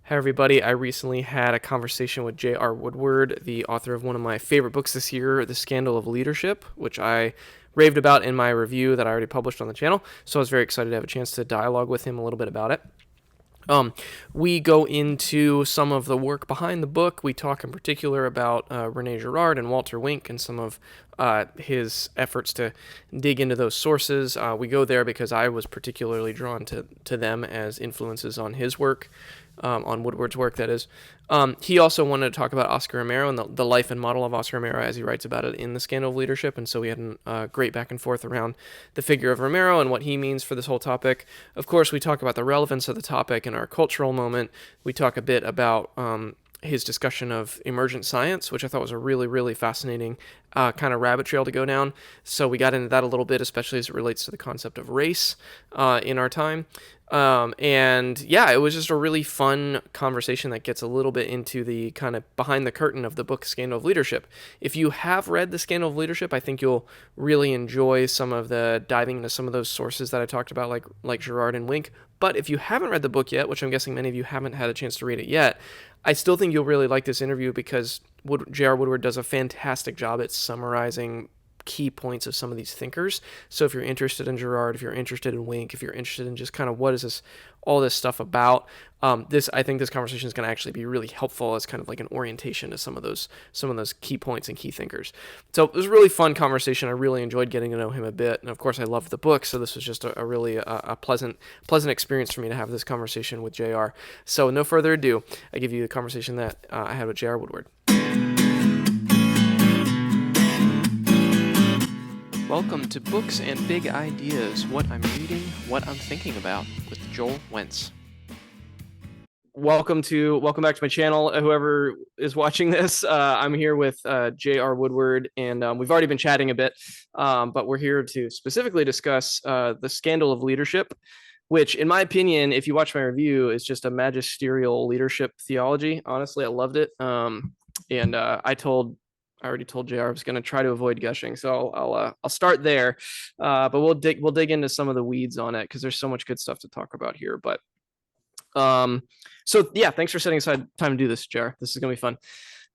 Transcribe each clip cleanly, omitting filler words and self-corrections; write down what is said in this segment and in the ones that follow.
Hi, everybody. I recently had a conversation with JR Woodward, the author of one of my favorite books this year, The Scandal of Leadership, which I raved about in my review that I already published on the channel. So I was very excited to have a chance to dialogue with him a little bit about it. Um, we go into some of the work behind the book. We talk in particular about Rene Girard and Walter Wink and some of his efforts to dig into those sources. We go there because I was particularly drawn to them as influences on his work, on Woodward's work, that is. He also wanted to talk about Oscar Romero and the life and model of Oscar Romero as he writes about it in The Scandal of Leadership. And so we had a great back and forth around the figure of Romero and what he means for this whole topic. Of course, we talk about the relevance of the topic in our cultural moment. We talk a bit about his discussion of emergent science, which I thought was a really, really fascinating kind of rabbit trail to go down. So we got into that a little bit, especially as it relates to the concept of race in our time. And yeah, it was just a really fun conversation that gets a little bit into the kind of behind the curtain of the book Scandal of Leadership. If you have read The Scandal of Leadership, I think you'll really enjoy some of the diving into some of those sources that I talked about, like Girard and Wink. But if you haven't read the book yet, which I'm guessing many of you haven't had a chance to read it yet, I still think you'll really like this interview because J.R. Woodward does a fantastic job at summarizing key points of some of these thinkers. So if you're interested in Girard, if you're interested in Wink, if you're interested in just kind of what is this, all this stuff about, I think this conversation is going to actually be really helpful as kind of like an orientation to some of those key points and key thinkers. So it was a really fun conversation. I really enjoyed getting to know him a bit, and of course I loved the book. So this was just a really a pleasant experience for me to have this conversation with Jr. So no further ado, I give you the conversation that I had with Jr. Woodward. Welcome to Books and Big Ideas, what I'm reading, what I'm thinking about, with Joel Wentz. Welcome back to my channel, whoever is watching this. I'm here with JR Woodward, and we've already been chatting a bit, but we're here to specifically discuss The Scandal of Leadership, which, in my opinion, if you watch my review, is just a magisterial leadership theology. Honestly, I loved it. And I already told JR I was going to try to avoid gushing, so I'll start there. But we'll dig into some of the weeds on it because there's so much good stuff to talk about here. But so yeah, thanks for setting aside time to do this, JR. This is gonna be fun.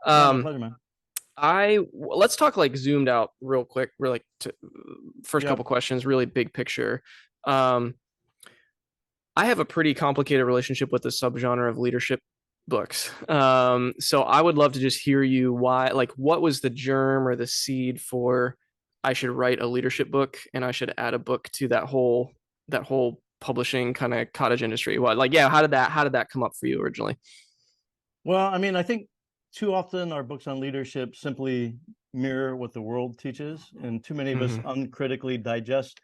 My pleasure, man. Let's talk like zoomed out real quick. We're like first couple questions, really big picture. I have a pretty complicated relationship with the subgenre of leadership books. So I would love to just hear you what was the germ or the seed for I should write a leadership book and I should add a book to that whole publishing kind of cottage industry. How did that come up for you originally? Well, I mean, I think too often our books on leadership simply mirror what the world teaches, and too many of us uncritically digest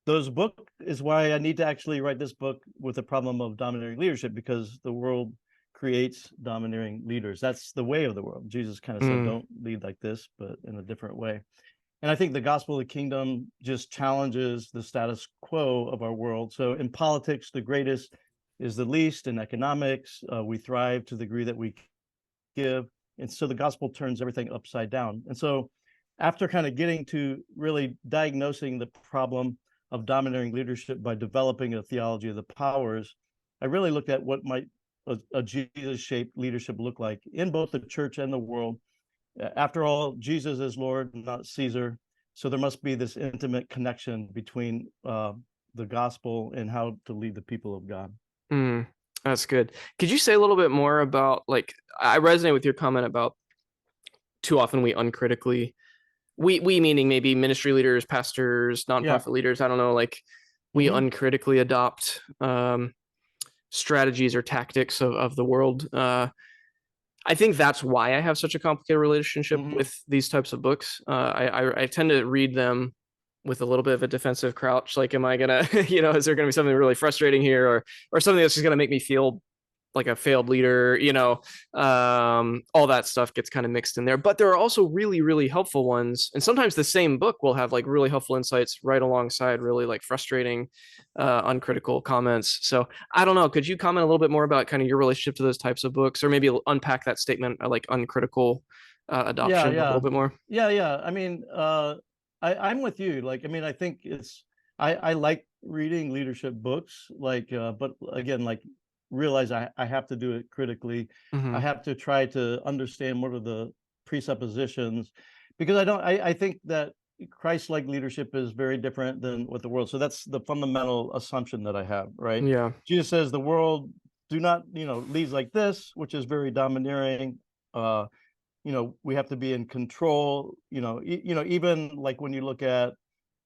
those books. Is why I need to actually write this book with the problem of domineering leadership, because the world creates domineering leaders. That's the way of the world. Jesus kind of said, don't lead like this, but in a different way. And I think the gospel of the kingdom just challenges the status quo of our world. So in politics, the greatest is the least. In economics, we thrive to the degree that we give. And so the gospel turns everything upside down. And so after kind of getting to really diagnosing the problem of domineering leadership by developing a theology of the powers, I really looked at what might a Jesus-shaped leadership look like in both the church and the world. After all, Jesus is Lord, not Caesar. So there must be this intimate connection between the gospel and how to lead the people of God. That's good. Could you say a little bit more about, like, I resonate with your comment about too often we uncritically, we meaning maybe ministry leaders, pastors, nonprofit leaders, I don't know, like we uncritically adopt strategies or tactics of the world. I think that's why I have such a complicated relationship with these types of books. I tend to read them with a little bit of a defensive crouch. Like, am I gonna, is there gonna be something really frustrating here, or something that's just gonna make me feel like a failed leader? All that stuff gets kind of mixed in there. But there are also really, really helpful ones, and sometimes the same book will have like really helpful insights right alongside really like frustrating, uncritical comments. So I don't know. Could you comment a little bit more about kind of your relationship to those types of books, or maybe unpack that statement, like uncritical adoption a little bit more? I mean, I'm with you. Like, I mean, I think I like reading leadership books, like, but again, like realize I have to do it critically. I Mm-hmm. have to try to understand what are the presuppositions, because I think that Christ-like leadership is very different than what the world. So that's the fundamental assumption that I have, right? Yeah. Jesus says the world do not, leads like this, which is very domineering. Uh, we have to be in control. Even like when you look at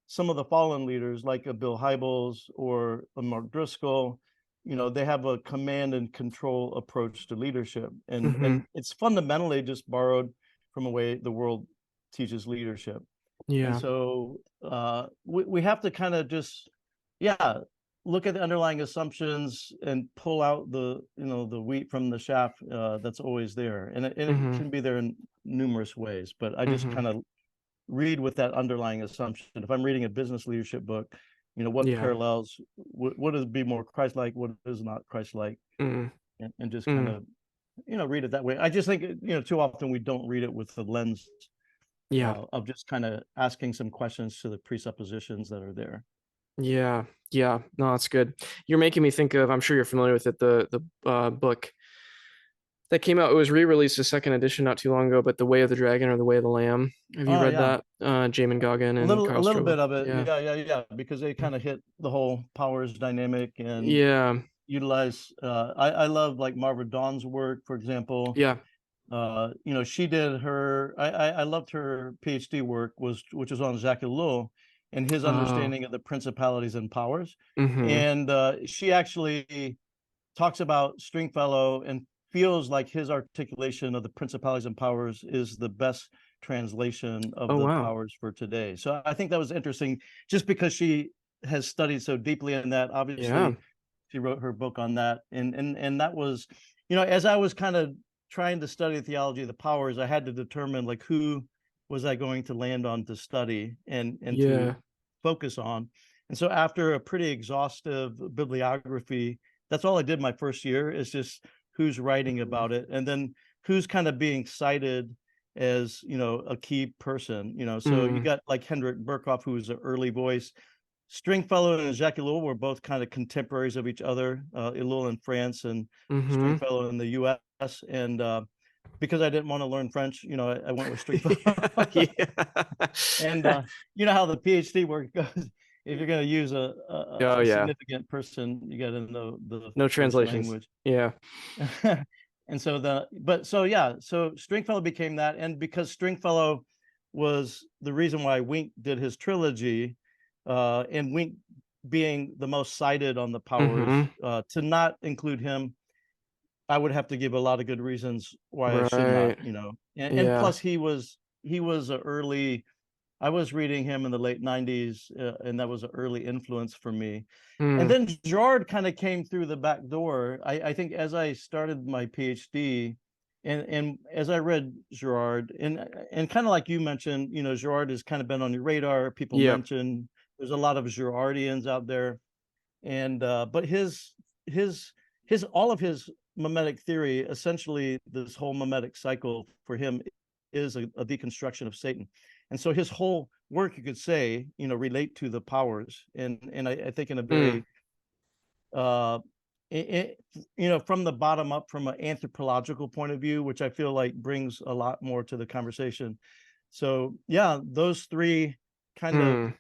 some of the fallen leaders, like a Bill Hybels or a Mark Driscoll, they have a command and control approach to leadership, and Mm-hmm. it's fundamentally just borrowed from the way the world teaches leadership. And Yeah. so we have to kind of just, yeah, look at the underlying assumptions and pull out the wheat from the chaff that's always there, and it Mm-hmm. can be there in numerous ways. But I just Mm-hmm. kind of read with that underlying assumption. If I'm reading a business leadership book, what Yeah. parallels, what is be more Christ-like, what is not Christ-like, Mm-hmm. and just kind Mm-hmm. of read it that way. I just think too often we don't read it with the lens Yeah. of just kind of asking some questions to the presuppositions that are there. Yeah. Yeah. No, that's good. You're making me think of, I'm sure you're familiar with it, the book that came out. It was re-released a second edition not too long ago, but The Way of the Dragon or The Way of the Lamb. Have you Oh read yeah, that? Jamin Goggin a and little a Kyle little Strobel. bit of it. Yeah. Yeah, because they kind of hit the whole powers dynamic and Yeah. utilize. I love like Marva Dawn's work, for example. Yeah. She did her. I loved her PhD work, which was on Jacques Ellul and his Oh. understanding of the principalities and powers. Mm-hmm. And she actually talks about Stringfellow and feels like his articulation of the principalities and powers is the best translation of Oh the wow. powers for today. So I think that was interesting, just because she has studied so deeply in that. Yeah. Obviously, she wrote her book on that, and that was, as I was kind of trying to study the theology of the powers, I had to determine like who was I going to land on to study and to Yeah. focus on. And so after a pretty exhaustive bibliography, that's all I did my first year, is just who's writing Mhm. about it, and then who's kind of being cited as a key person. So you Mm. got like Hendrik Berkhoff, who was an early voice. Stringfellow and Jacques Ellul were both kind of contemporaries of each other. Ellul in France and Mm-hmm. Stringfellow in the U.S. And because I didn't want to learn French, I went with Stringfellow. Yeah. And you know how the PhD work goes. If you're going to use Oh a yeah. significant person, you got to know the No French translations. language. Yeah. And so so Stringfellow became that, and because Stringfellow was the reason why Wink did his trilogy, and Wink being the most cited on the powers, Mm-hmm. to not include him, I would have to give a lot of good reasons why I should not, Right. and Yeah. plus he was a early. I was reading him in the late '90s, and that was an early influence for me. And Mm. then Girard kind of came through the back door. I think as I started my PhD, and as I read Girard, and kind of like you mentioned, Girard has kind of been on your radar. People Yep. mention there's a lot of Girardians out there, and but his all of his mimetic theory, essentially this whole mimetic cycle for him is a deconstruction of Satan. And so his whole work, you could say, relate to the powers, and I think in a Mm. very uh from the bottom up, from an anthropological point of view, which I feel like brings a lot more to the conversation. So yeah, those three kind of Mm.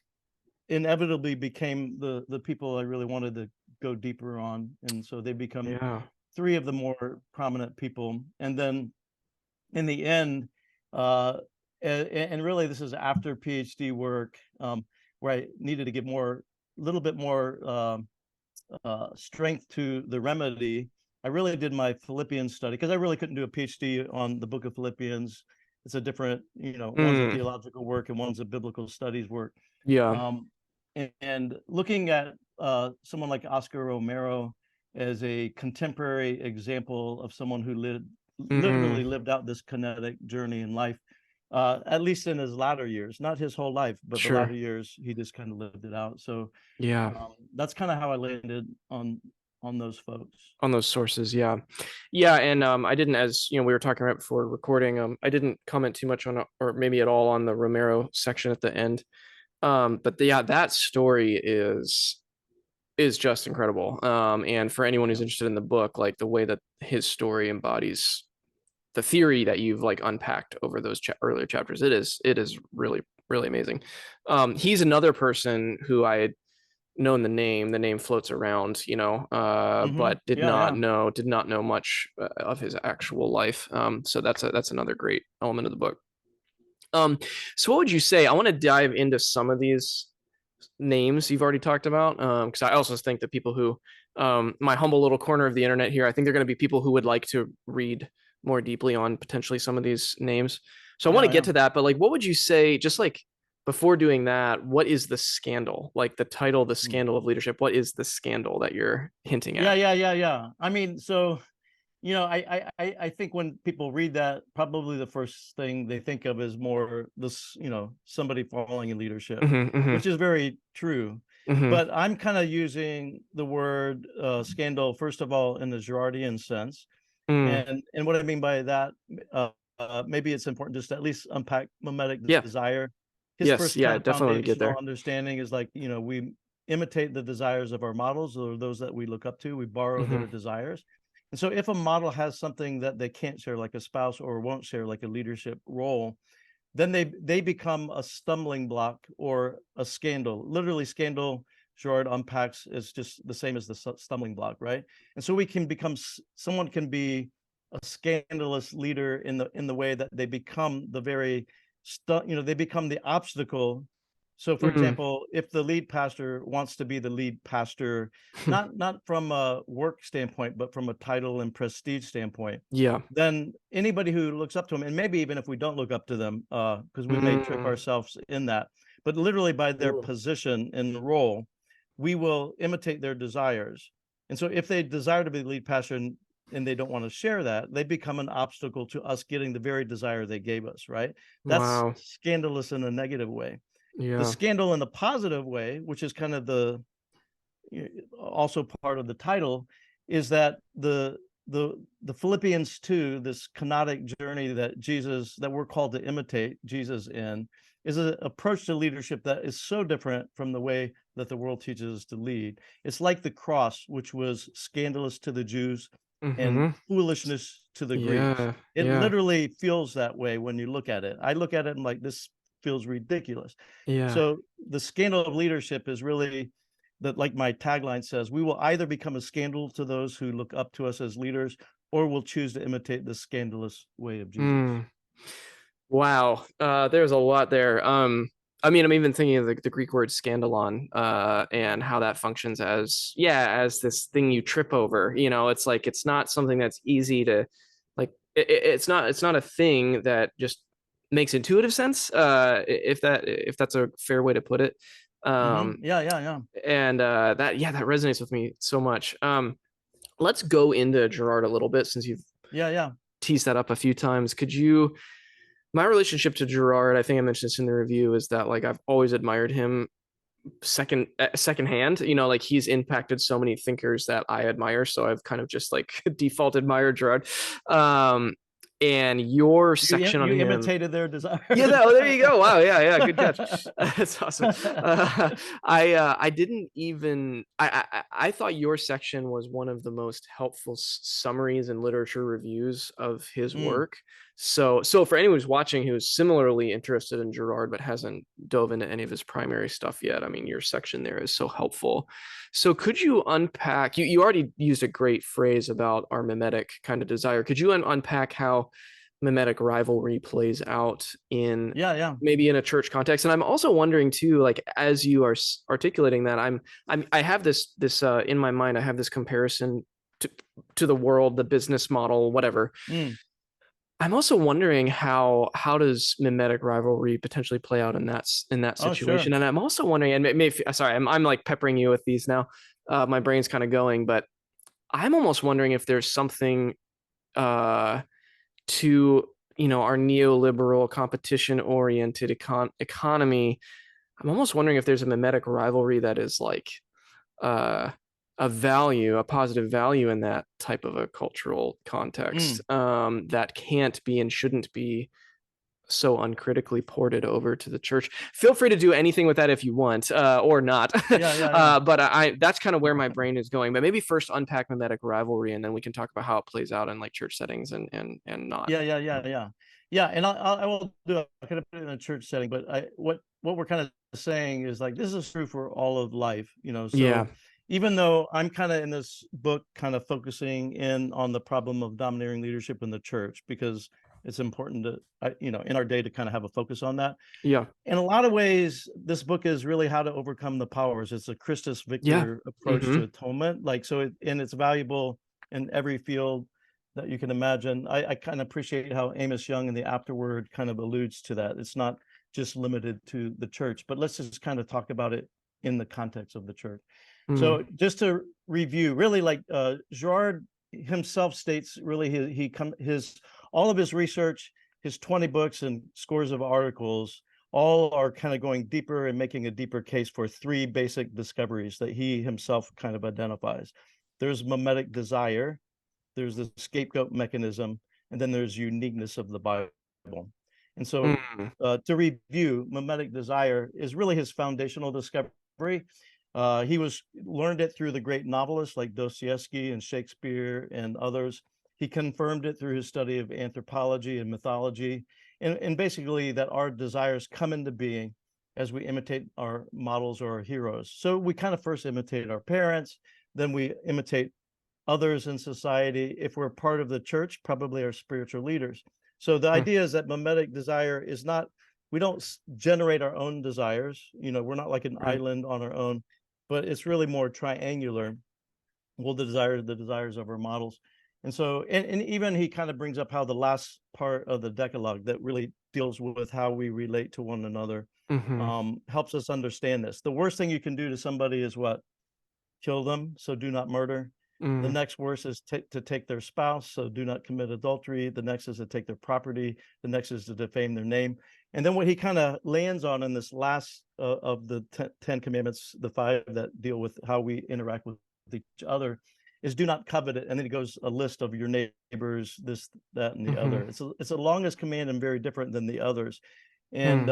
inevitably became the people I really wanted to go deeper on, and so they become Yeah. three of the more prominent people. And then in the end, uh, and really this is after PhD work, where I needed to give a little bit more strength to the remedy. I really did my Philippians study because I really couldn't do a PhD on the book of Philippians. It's a different, one's a Mm. theological work and one's a biblical studies work. Yeah. Um, and looking at someone like Oscar Romero as a contemporary example of someone who Mm. literally lived out this kinetic journey in life, at least in his latter years, not his whole life, but the Sure. latter years, he just kind of lived it out. So Yeah. that's kind of how I landed on those folks. On those sources. Yeah. Yeah. And I didn't, as we were talking right before recording, I didn't comment too much on, or maybe at all, on the Romero section at the end. But yeah, that story is is just incredible. And for anyone who's interested in the book, like the way that his story embodies the theory that you've like unpacked over those earlier chapters, it is really really amazing. He's another person who I had known the name floats around, but Yeah, yeah. did not know much of his actual life. So that's another great element of the book. Um, so what would you say? I want to dive into some of these names you've already talked about, because I also think that people who, my humble little corner of the internet here, I think they're going to be people who would like to read more deeply on potentially some of these names. So I want to Yeah, get yeah. to that, but like, what would you say, just like before doing that, what is the scandal? Like the title, The Mm. Scandal of Leadership, what is the scandal that you're hinting Yeah, at? yeah, yeah, yeah. I mean, so I think when people read that, probably the first thing they think of is more this, somebody falling in leadership, Hmm, hmm, which is very true. hmm. But I'm kind of using the word scandal, first of all, in the Girardian sense. Mm. And what I mean by that, maybe it's important just to at least unpack mimetic Yeah. desire. His Yes. first Yeah. kind of Definitely want to get foundational there. understanding is like, we imitate the desires of our models or those that we look up to. We borrow Hmm. their desires. And so if a model has something that they can't share, like a spouse, or won't share, like a leadership role, then they become a stumbling block or a scandal. Literally, scandal, Girard unpacks, is just the same as the stumbling block, right? And so we can become, someone can be a scandalous leader in the way that they become the very they become the obstacle. So for Mm. example, if the lead pastor wants to be the lead pastor, not from a work standpoint, but from a title and prestige standpoint, Yeah. then anybody who looks up to them, and maybe even if we don't look up to them, because we may trick Mm. ourselves in that, but literally by their Ooh. position and role, we will imitate their desires. And so if they desire to be the lead pastor and they don't want to share that, they become an obstacle to us getting the very desire they gave us, right? That's Wow. scandalous in a negative way. The Yeah. scandal in the positive way, which is kind of the also part of the title, is that the Philippians 2, this kenotic journey that we're called to imitate Jesus in, is an approach to leadership that is so different from the way that the world teaches us to lead. It's like the cross, which was scandalous to the Jews and Hmm. foolishness to the Greeks. Yeah. It Yeah. literally feels that way when you look at it. I look at it and like, this feels ridiculous. Yeah. So the scandal of leadership is really that, like my tagline says, we will either become a scandal to those who look up to us as leaders, or we'll choose to imitate the scandalous way of Jesus. Mm. Wow. There's a lot there. I mean, I'm even thinking of the Greek word scandalon, and how that functions as, yeah, as this thing you trip over. It's like it's not something that's easy to, like, it's not a thing that just makes intuitive sense. If that's a fair way to put it. Um, Yeah, yeah, yeah, and that yeah, that resonates with me so much. Let's go into Girard a little bit since you've yeah, yeah. teased that up a few times. Could you? My relationship to Girard, I think I mentioned this in the review, is that like I've always admired him secondhand. Like he's impacted so many thinkers that I admire, so I've kind of just like default admired Girard. Um, and your section on You him, imitated their yeah, desires. there you go. Wow, yeah, yeah, good catch. That's awesome. I didn't even I thought your section was one of the most helpful summaries and literature reviews of his Mm, work. So for anyone who's watching who's similarly interested in Girard but hasn't dove into any of his primary stuff yet, I mean, your section there is so helpful. So could you unpack? You already used a great phrase about our mimetic kind of desire. Could you unpack how mimetic rivalry plays out in yeah, yeah. maybe in a church context? And I'm also wondering too, like as you are articulating that, I have this in my mind. I have this comparison to to the world, the business model, whatever. Mm. I'm also wondering how does mimetic rivalry potentially play out in that Oh, situation. sure. And I'm also wondering, and maybe sorry, I'm like peppering you with these now. My brain's kind of going, but I'm almost wondering if there's something uh to our neoliberal competition oriented economy. I'm almost wondering if there's a mimetic rivalry that is like uh a positive value in that type of a cultural context, Mm. that can't be and shouldn't be so uncritically ported over to the church. Feel free to do anything with that if you want, or not. Yeah. But that's kind of where my brain is going. But maybe first unpack mimetic rivalry, and then we can talk about how it plays out in like church settings and not. Yeah, and I will do it. I could have put it in a church setting, but what we're kind of saying is like this is true for all of life, you know. Yeah. So even though I'm kind of in this book kind of focusing in on the problem of domineering leadership in the church because it's important to you know, in our day to kind of have a focus on that. Yeah. In a lot of ways, this book is really how to overcome the powers. It's a Christus Yeah. Victor approach to atonement. Like, so and it's valuable in every field that you can imagine. I kind of appreciate how Amos Young in the afterword kind of alludes to that. It's not just limited to the church, but let's just kind of talk about it in the context of the church. So just to review, really, like Girard himself states, really his all of his research, his 20 books and scores of articles, all are kind of going deeper and making a deeper case for three basic discoveries that he himself kind of identifies. There's mimetic desire, there's the scapegoat mechanism, and then there's uniqueness of the Bible. And so to review, mimetic desire is really his foundational discovery. He learned it through the great novelists like Dostoevsky and Shakespeare and others. He confirmed it through his study of anthropology and mythology, and basically that our desires come into being as we imitate our models or our heroes. So we kind of first imitate our parents, then we imitate others in society. If we're part of the church, probably our spiritual leaders. So the idea is that mimetic desire is not, we don't generate our own desires. You know, we're not like an island on our own, but it's really more triangular. We'll desire the desires of our models. And so, and even he kind of brings up how the last part of the Decalogue that really deals with how we relate to one another helps us understand this. The worst thing you can do to somebody is what? Kill them, so do not murder. The next worst is to take their spouse, so do not commit adultery. The next is to take their property. The next is to defame their name. And then what he kind of lands on in this last of the 10 commandments, the 5 that deal with how we interact with each other, is do not covet it. And then he goes a list of your neighbors, this, that, and the other. It's the longest command and very different than the others. And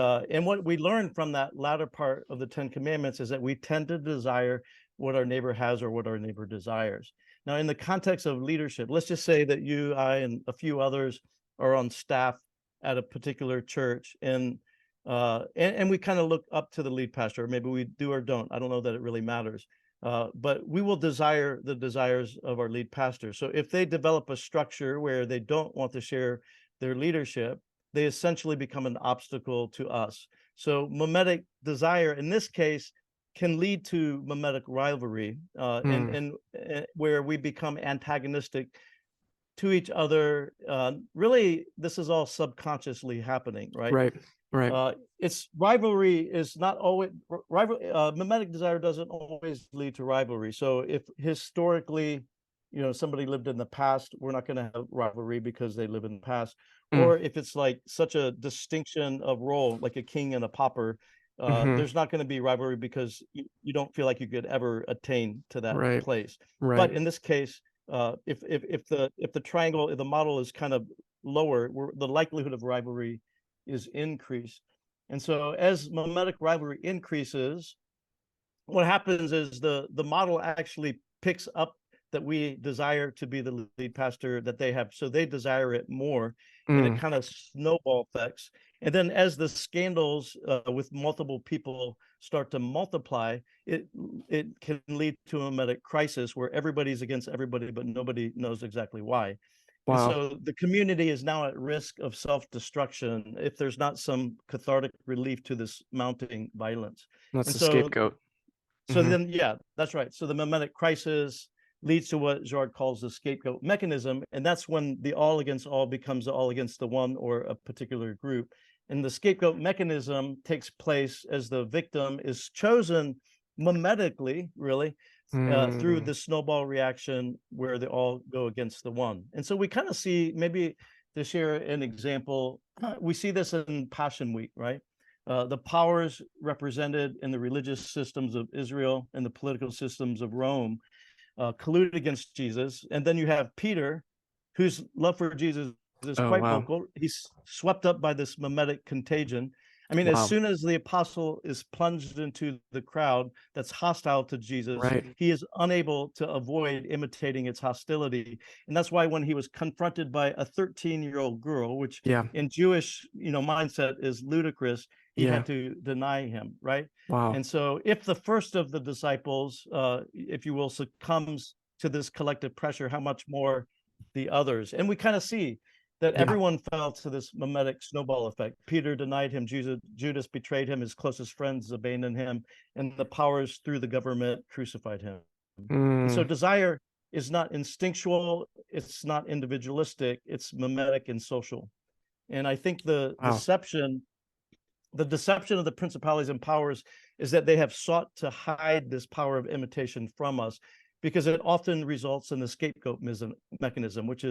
what we learn from that latter part of the 10 commandments is that we tend to desire what our neighbor has or what our neighbor desires. Now, in the context of leadership, let's just say that you, I, and a few others are on staff at a particular church, and we kind of look up to the lead pastor. Maybe we do or don't. I don't know that it really matters. But we will desire the desires of our lead pastor. So if they develop a structure where they don't want to share their leadership, they essentially become an obstacle to us. So mimetic desire, in this case, can lead to mimetic rivalry, and where we become antagonistic to each other. Really, this is all subconsciously happening, right? Right. It's rivalry is not always mimetic desire doesn't always lead to rivalry. So if historically, you know, somebody lived in the past, we're not going to have rivalry because they live in the past. Or if it's like such a distinction of role, like a king and a pauper, there's not going to be rivalry because you don't feel like you could ever attain to that place. But in this case, if the triangle, if the model is kind of lower, the likelihood of rivalry is increased. And so as mimetic rivalry increases, what happens is the model actually picks up that we desire to be the lead pastor that they have, so they desire it more, and it kind of snowball effects. And then as the scandals with multiple people start to multiply, it can lead to a mimetic crisis where everybody's against everybody, but nobody knows exactly why. And so the community is now at risk of self-destruction if there's not some cathartic relief to this mounting violence. That's and the so, scapegoat. So then, yeah, that's right. So the mimetic crisis leads to what Girard calls the scapegoat mechanism. And that's when the all against all becomes the all against the one or a particular group. And the scapegoat mechanism takes place as the victim is chosen mimetically, really, through the snowball reaction where they all go against the one. And so we kind of see, maybe to share an example, we see this in Passion Week, right? The powers represented in the religious systems of Israel and the political systems of Rome colluded against Jesus. And then you have Peter, whose love for Jesus is Oh, quite wow. vocal. He's swept up by this mimetic contagion. I mean, as Wow. soon as the apostle is plunged into the crowd that's hostile to Jesus, Right. he is unable to avoid imitating its hostility. And that's why when he was confronted by a 13-year-old girl, which Yeah. in Jewish, mindset is ludicrous, he Yeah. had to deny him, right? Wow. And so if the first of the disciples, if you will, succumbs to this collective pressure, how much more the others? And we kind of see that Yeah. everyone fell to this mimetic snowball effect. Peter denied him, Judas betrayed him, his closest friends abandoned him, and the powers through the government crucified him. And so Mm. desire is not instinctual, it's not individualistic, it's mimetic and social. And I think Wow. the deception of the principalities and powers is that they have sought to hide this power of imitation from us, because it often results in the scapegoat mechanism, which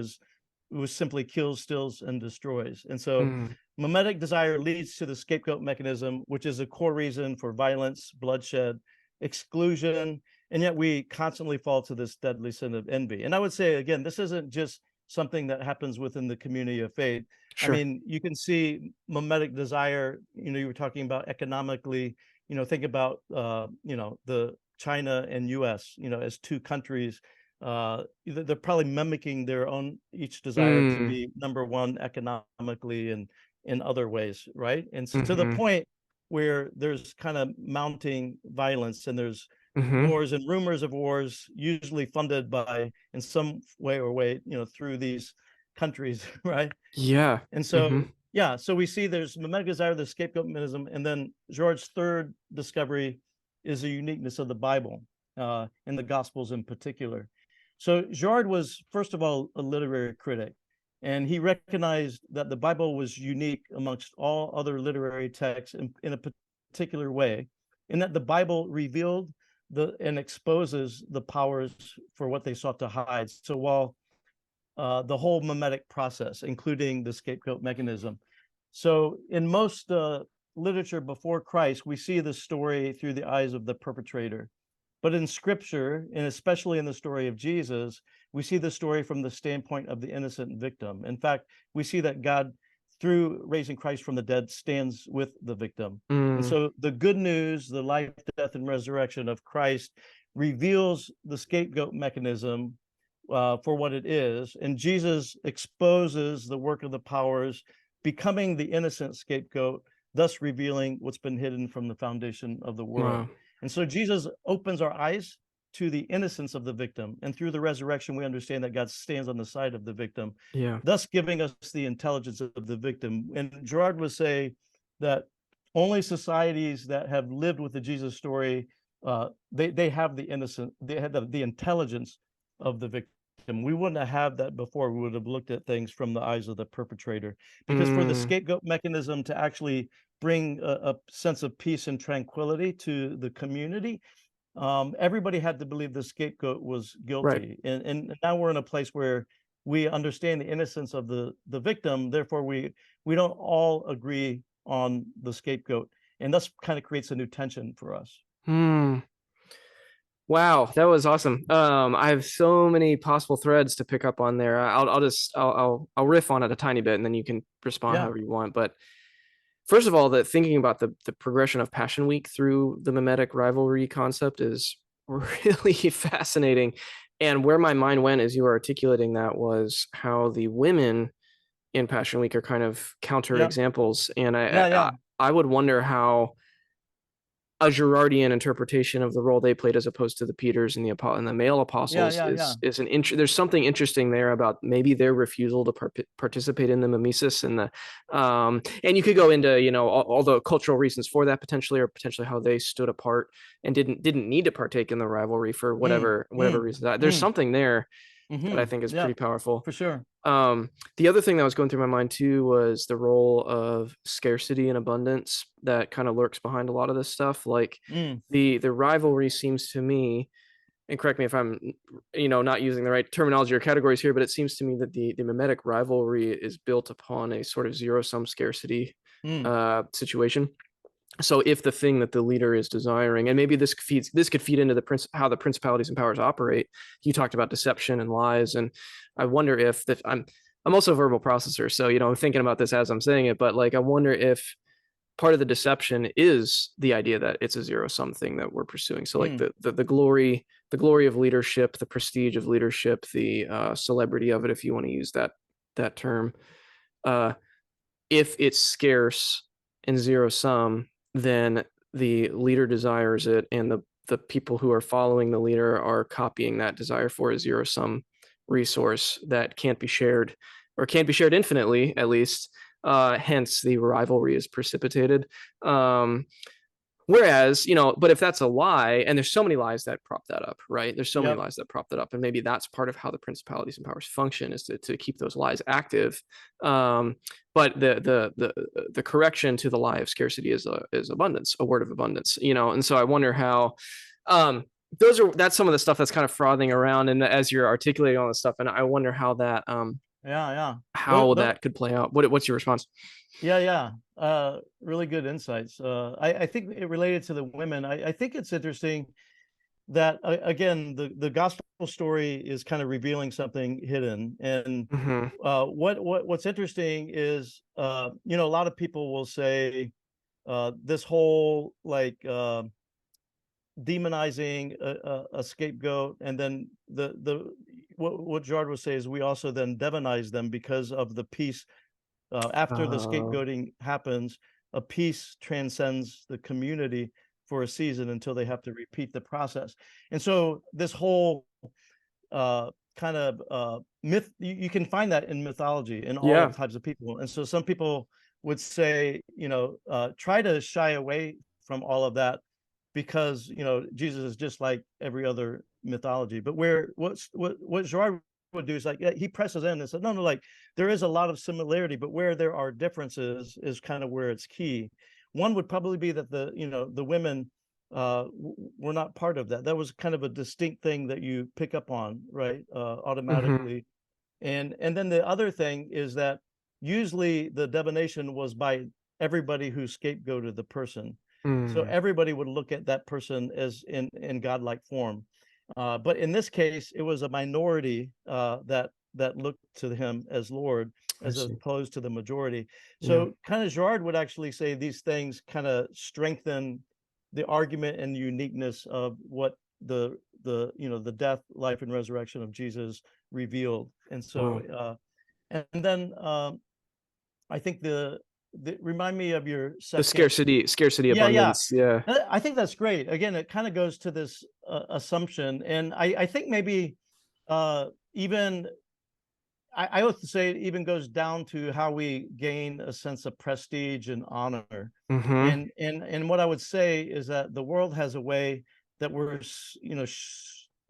simply kills, steals, and destroys. And so Mm. mimetic desire leads to the scapegoat mechanism, which is a core reason for violence, bloodshed, exclusion, and yet we constantly fall to this deadly sin of envy. And I would say, again, this isn't just something that happens within the community of faith. I Sure. mean, you can see mimetic desire, you were talking about economically, think about, the China and US, as two countries, they're probably mimicking their own each desire to Mm. be number one economically and in other ways, right? And to the Mm-hmm. point where there's kind of mounting violence, and there's Mm-hmm. wars and rumors of wars, usually funded by, in some way, through these countries, right? Yeah. And Mm-hmm. so, yeah, so we see there's mimetic desire, the scapegoat mechanism, and then George's third discovery is the uniqueness of the Bible, and the Gospels in particular. So Girard was, first of all, a literary critic, and he recognized that the Bible was unique amongst all other literary texts in a particular way, in that the Bible revealed and exposes the powers for what they sought to hide. So while the whole mimetic process, including the scapegoat mechanism. So in most literature before Christ, we see the story through the eyes of the perpetrator. But in scripture, and especially in the story of Jesus, we see the story from the standpoint of the innocent victim. In fact, we see that God, through raising Christ from the dead, stands with the victim. And Mm. so the good news, the life, death, and resurrection of Christ reveals the scapegoat mechanism for what it is. And Jesus exposes the work of the powers, becoming the innocent scapegoat, thus revealing what's been hidden from the foundation of the world. Wow. And so Jesus opens our eyes to the innocence of the victim. And through the resurrection, we understand that God stands on the side of the victim, Yeah. thus giving us the intelligence of the victim. And Girard would say that only societies that have lived with the Jesus story, they have they have the intelligence of the victim. We wouldn't have that before. We would have looked at things from the eyes of the perpetrator. Because for the Mm. scapegoat mechanism to actually bring a sense of peace and tranquility to the community, everybody had to believe the scapegoat was Right. guilty. And now we're in a place where we understand the innocence of the victim. Therefore, we don't all agree on the scapegoat, and thus kind of creates a new tension for us. Hmm. Wow, that was awesome. I have so many possible threads to pick up on there. I'll riff on it a tiny bit, and then you can respond Yeah, however you want. But first of all, that thinking about the progression of Passion Week through the mimetic rivalry concept is really fascinating. And where my mind went as you were articulating that was how the women in Passion Week are kind of counter yeah, examples. And yeah, yeah, I would wonder how a Girardian interpretation of the role they played as opposed to the Peters and and the male yeah, apostles yeah, yeah. is there's something interesting there about maybe their refusal to participate in the mimesis and the and you could go into all the cultural reasons for that potentially, or potentially how they stood apart and didn't need to partake in the rivalry for Mm, whatever mm, reason. There's mm, something there that I mm-hmm. think is Yeah, pretty powerful. for sure. The other thing that was going through my mind too was the role of scarcity and abundance that kind of lurks behind a lot of this stuff. Like Mm, the rivalry seems to me, and correct me if I'm, not using the right terminology or categories here, but it seems to me that the mimetic rivalry is built upon a sort of zero-sum scarcity mm, situation. So if the thing that the leader is desiring, and maybe this could feed into how the principalities and powers operate. You talked about deception and lies, and I wonder if I'm also a verbal processor, so I'm thinking about this as I'm saying it, but like I wonder if part of the deception is the idea that it's a zero sum thing that we're pursuing. So like Mm, the glory of leadership, the prestige of leadership, the celebrity of it, if you want to use that term. Uh, if it's scarce and zero sum, then the leader desires it, and the people who are following the leader are copying that desire for a zero sum resource that can't be shared, or can't be shared infinitely, at least. Hence, the rivalry is precipitated. Whereas, but if that's a lie, and there's so many lies that prop that up, right? There's so many yep. lies that prop that up, and maybe that's part of how the principalities and powers function, is to keep those lies active. But the correction to the lie of scarcity is abundance, a word of abundance, And so I wonder how that's some of the stuff that's kind of frothing around, and as you're articulating all this stuff, and I wonder how that Yeah, yeah. how that could play out. What's your response? Yeah, yeah. Really good insights. I think it related to the women. I think it's interesting that again, the gospel story is kind of revealing something hidden. And Mm-hmm. what's interesting is a lot of people will say this whole like demonizing a scapegoat, and then what Girard would say is we also then demonize them because of the peace after the Uh, scapegoating happens. A peace transcends the community for a season until they have to repeat the process. And so this whole kind of myth, you can find that in mythology in all yeah. types of people. And so some people would say, try to shy away from all of that because Jesus is just like every other mythology. But what Girard would do is like he presses in and says, no, like there is a lot of similarity, but where there are differences is kind of where it's key. One would probably be that the women were not part of that. That was kind of a distinct thing that you pick up on, right? Mm-hmm. Automatically. And then the other thing is that usually the divination was by everybody who scapegoated the person. So Mm. everybody would look at that person as in godlike form. But in this case, it was a minority that looked to him as Lord, I as see. opposed to the majority. Yeah. So kind of Girard would actually say these things kind of strengthen the argument and uniqueness of what the death, life, and resurrection of Jesus revealed. And so Wow. and then I think the remind me of your The second. scarcity Yeah, yeah. abundance. Yeah. I think that's great. Again, it kind of goes to this assumption, and I think maybe even I would say it even goes down to how we gain a sense of prestige and honor. Mm-hmm. And what I would say is that the world has a way that we're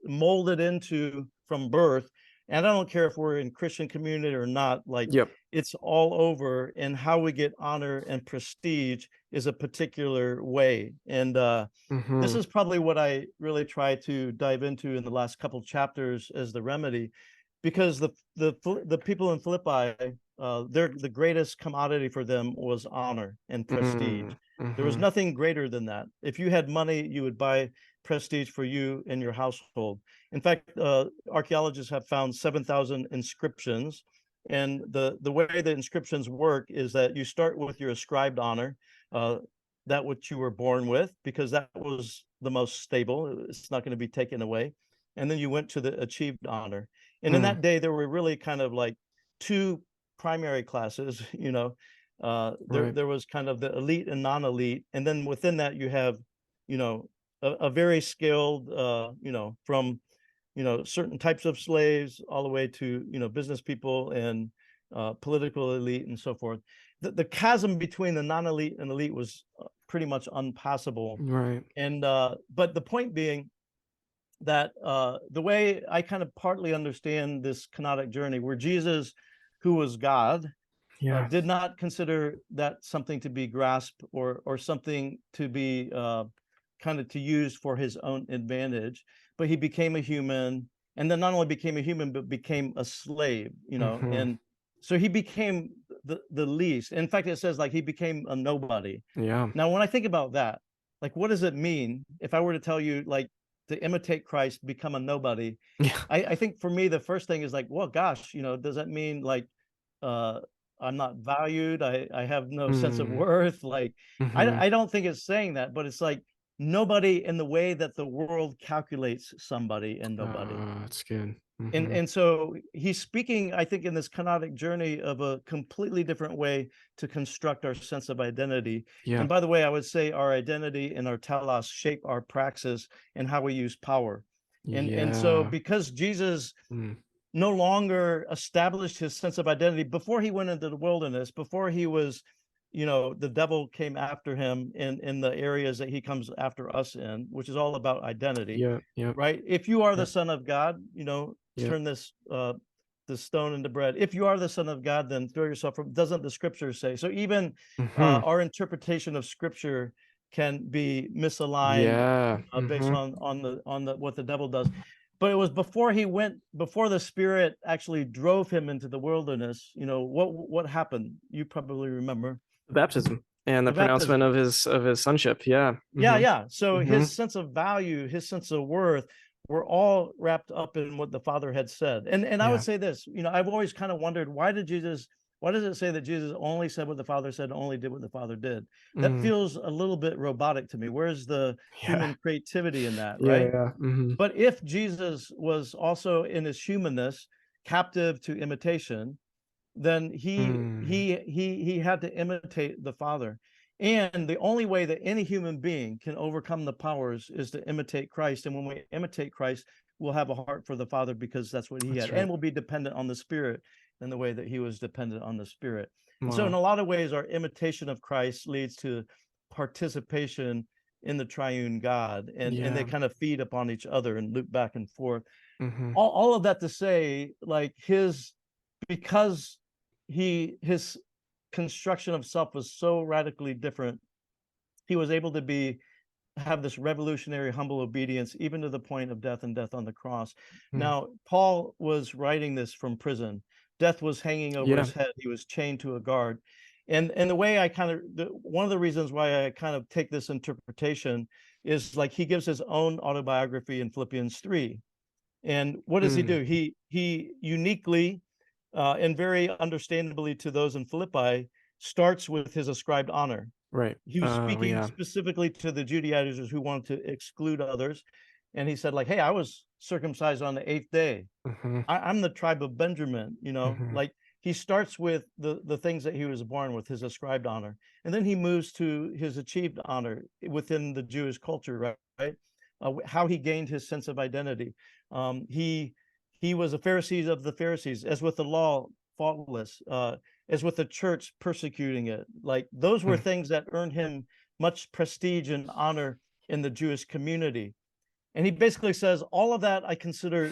molded into from birth. And I don't care if we're in Christian community or not, like Yep. it's all over. And how we get honor and prestige is a particular way. And this Mm-hmm. is probably what I really try to dive into in the last couple chapters as the remedy, because the people in Philippi, the greatest commodity for them was honor and prestige. There was Mm-hmm. nothing greater than that. If you had money, you would buy prestige for you and your household. In fact, archaeologists have found 7,000 inscriptions, and the way the inscriptions work is that you start with your ascribed honor, uh, that which you were born with, because that was the most stable. It's not going to be taken away. And then you went to the achieved honor. And in Mm. that day, there were really kind of like two primary classes. There Right. there was kind of the elite and non-elite, and then within that you have, a very skilled, from certain types of slaves all the way to business people and political elite and so forth. The chasm between the non-elite and elite was pretty much unpassable. Right. And but the point being that the way I kind of partly understand this kenotic journey, where Jesus, who was God, Yeah. did not consider that something to be grasped or something to be kind of to use for his own advantage, but he became a human, and then not only became a human but became a slave, Mm-hmm. and so he became the least. In fact, it says like he became a nobody. Yeah. Now, when I think about that, like what does it mean if I were to tell you like to imitate Christ, become a nobody? Yeah. I think for me the first thing is like, well, gosh, does that mean like uh I'm not valued, I have no sense of Mm, worth. Like mm-hmm. I don't think it's saying that, but it's like nobody in the way that the world calculates somebody and nobody. That's good. and Mm-hmm. and so he's speaking, I think, in this kenotic journey of a completely different way to construct our sense of identity. Yeah. And by the way, I would say our identity and our telos shape our praxis and how we use power. And so Yeah. because Jesus Mm, no longer established his sense of identity before he went into the wilderness, before he was, the devil came after him in the areas that he comes after us in, which is all about identity, yeah. Yep. right? If you are the Yep. son of God, Yep. turn this stone into bread. If you are the son of God, then throw yourself from, doesn't the scripture say? So even Mm-hmm. our interpretation of scripture can be misaligned Yeah. based Mm-hmm. on the what the devil does. But it was before the spirit actually drove him into the wilderness. What happened? You probably remember Baptism and the the baptism. pronouncement of his sonship. Yeah. Yeah, Mm-hmm. yeah. So Mm-hmm. his sense of value, his sense of worth were all wrapped up in what the Father had said. And I would Yeah. say this, I've always kind of wondered, why does it say that Jesus only said what the Father said, only did what the Father did? That Mm, feels a little bit robotic to me. Where's the yeah. human creativity in that, Yeah. right? Yeah. Mm-hmm. But if Jesus was also in his humanness captive to imitation, then Mm, he had to imitate the Father. And the only way that any human being can overcome the powers is to imitate Christ. And when we imitate Christ, we'll have a heart for the Father because that's what he had. that's right. And we'll be dependent on the Spirit in the way that he was dependent on the Spirit. And so, in Wow. a lot of ways, our imitation of Christ leads to participation in the triune God. And they Yeah. kind of feed upon each other and loop back and forth. Mm-hmm. All of that to say, like because his construction of self was so radically different, he was able to have this revolutionary humble obedience even to the point of death and death on the cross. Mm. Now Paul was writing this from prison. Death was hanging over Yeah. his head. He was chained to a guard. And the way one of the reasons why I kind of take this interpretation is, like, he gives his own autobiography in Philippians 3. And what does he Mm, do? He uniquely and very understandably to those in Philippi starts with his ascribed honor. right. He was Oh, speaking yeah. specifically to the Judaizers who wanted to exclude others, and he said, like, "Hey, I was circumcised on the eighth day. Mm-hmm. I'm the tribe of Benjamin." Mm-hmm. Like, he starts with the things that he was born with, his ascribed honor, and then he moves to his achieved honor within the Jewish culture, right? Right? How he gained his sense of identity. He was a Pharisee of the Pharisees, as with the law, faultless, as with the church, persecuting it. Like, those were Mm. things that earned him much prestige and honor in the Jewish community. And he basically says, all of that I consider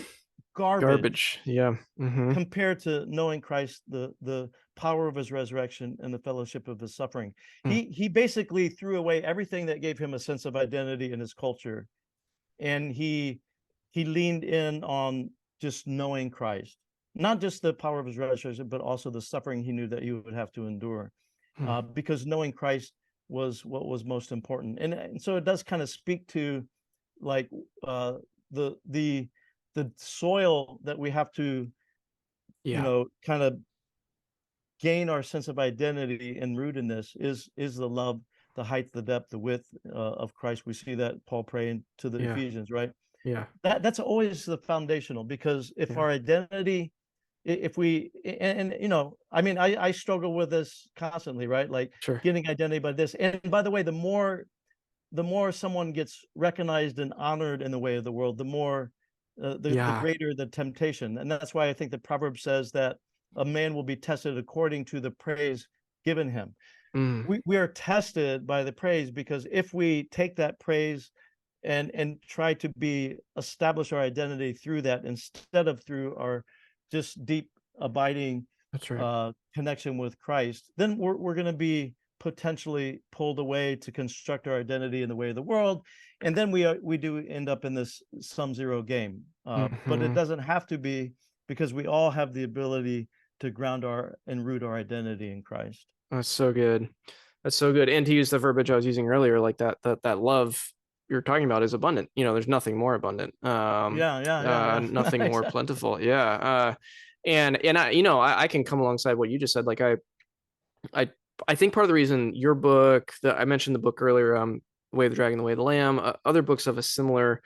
garbage Garbage. Yeah. Mm-hmm. compared to knowing Christ, the power of his resurrection and the fellowship of his suffering. Mm. He basically threw away everything that gave him a sense of identity in his culture, and he leaned in on just knowing Christ, not just the power of his resurrection, but also the suffering he knew that he would have to endure, Mm. because knowing Christ was what was most important. And so it does kind of speak to, like, uh, the the the soil that we have to, Yeah. kind of gain our sense of identity and rootedness is the love, the height, the depth, the width of Christ. We see that Paul praying to the Yeah. Ephesians, right? Yeah. That's always the foundational, because if Yeah. our identity, if we, and I mean, I struggle with this constantly, right? Like, Sure. getting identity by this. And by the way, the more someone gets recognized and honored in the way of the world, the more the Yeah. greater the temptation. And that's why I think the proverb says that a man will be tested according to the praise given him. Mm. We are tested by the praise, because if we take that praise and try to establish our identity through that, instead of through our just deep abiding That's right. connection with Christ, then we're going to be potentially pulled away to construct our identity in the way of the world, and then we do end up in this sum zero game. But it Mm-hmm. doesn't have to be, because we all have the ability to ground and root our identity in Christ. That's so good. That's so good. And to use the verbiage I was using earlier, like that love you're talking about is abundant. There's nothing more abundant. Yeah, yeah, yeah, yeah. Nothing more Exactly. plentiful. Yeah. And I, I can come alongside what you just said. Like I I think part of the reason your book, that I mentioned the book earlier, Way of the Dragon, the Way of the Lamb, other books of a similar.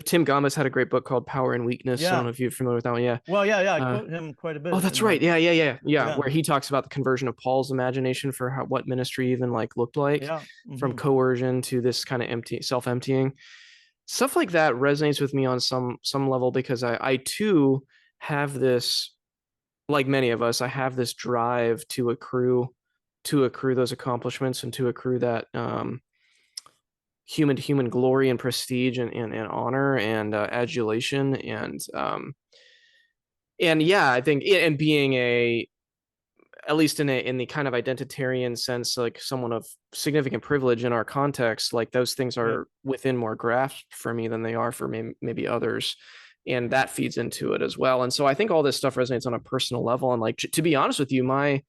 Tim Gambas had a great book called Power and Weakness. I don't Yeah. know if you're familiar with that one. Yeah. Well, yeah, I Uh, quote him quite a oh, bit that's in my right. book. Yeah. Yeah. Where he talks about the conversion of Paul's imagination for what ministry even like looked like, Yeah. from Hmm. coercion to this kind of self-emptying. Stuff like that resonates with me on some level, because I too have this, like many of us, I have this drive to accrue those accomplishments and to accrue that human to human glory and prestige and honor and adulation and yeah, I think, and being a, at least in the kind of identitarian sense, like someone of significant privilege in our context, like those things Right. are within more grasp for me than they are for maybe others. And that feeds into it as well. And so I think all this stuff resonates on a personal level. And like, to be honest with you, I've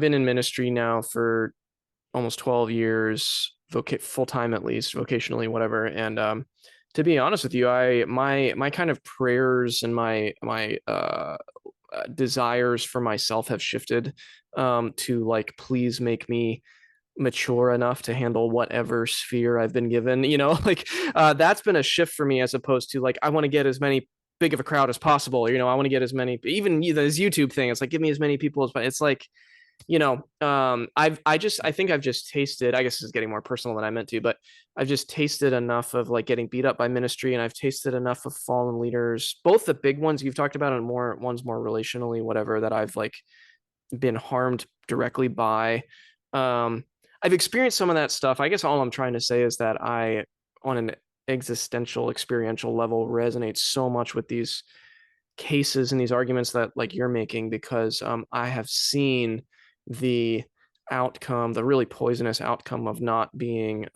been in ministry now for almost 12 years, full time at least, vocationally, whatever. And to be honest with you, my kind of prayers and my desires for myself have shifted to like, please make me mature enough to handle whatever sphere I've been given, like that's been a shift for me, as opposed to like, I want to get as many big of a crowd as possible. I want to get as many, even this YouTube thing. It's like, give me as many people as, it's like, I think I've just tasted, I guess this is getting more personal than I meant to, but I've just tasted enough of like getting beat up by ministry, and I've tasted enough of fallen leaders, both the big ones you've talked about and more ones more relationally, whatever, that I've like been harmed directly by. Um, I've experienced some of that stuff. I guess all I'm trying to say is that I, on an existential, experiential level, resonate so much with these cases and these arguments that like you're making, because I have seen the outcome, the really poisonous outcome of not being,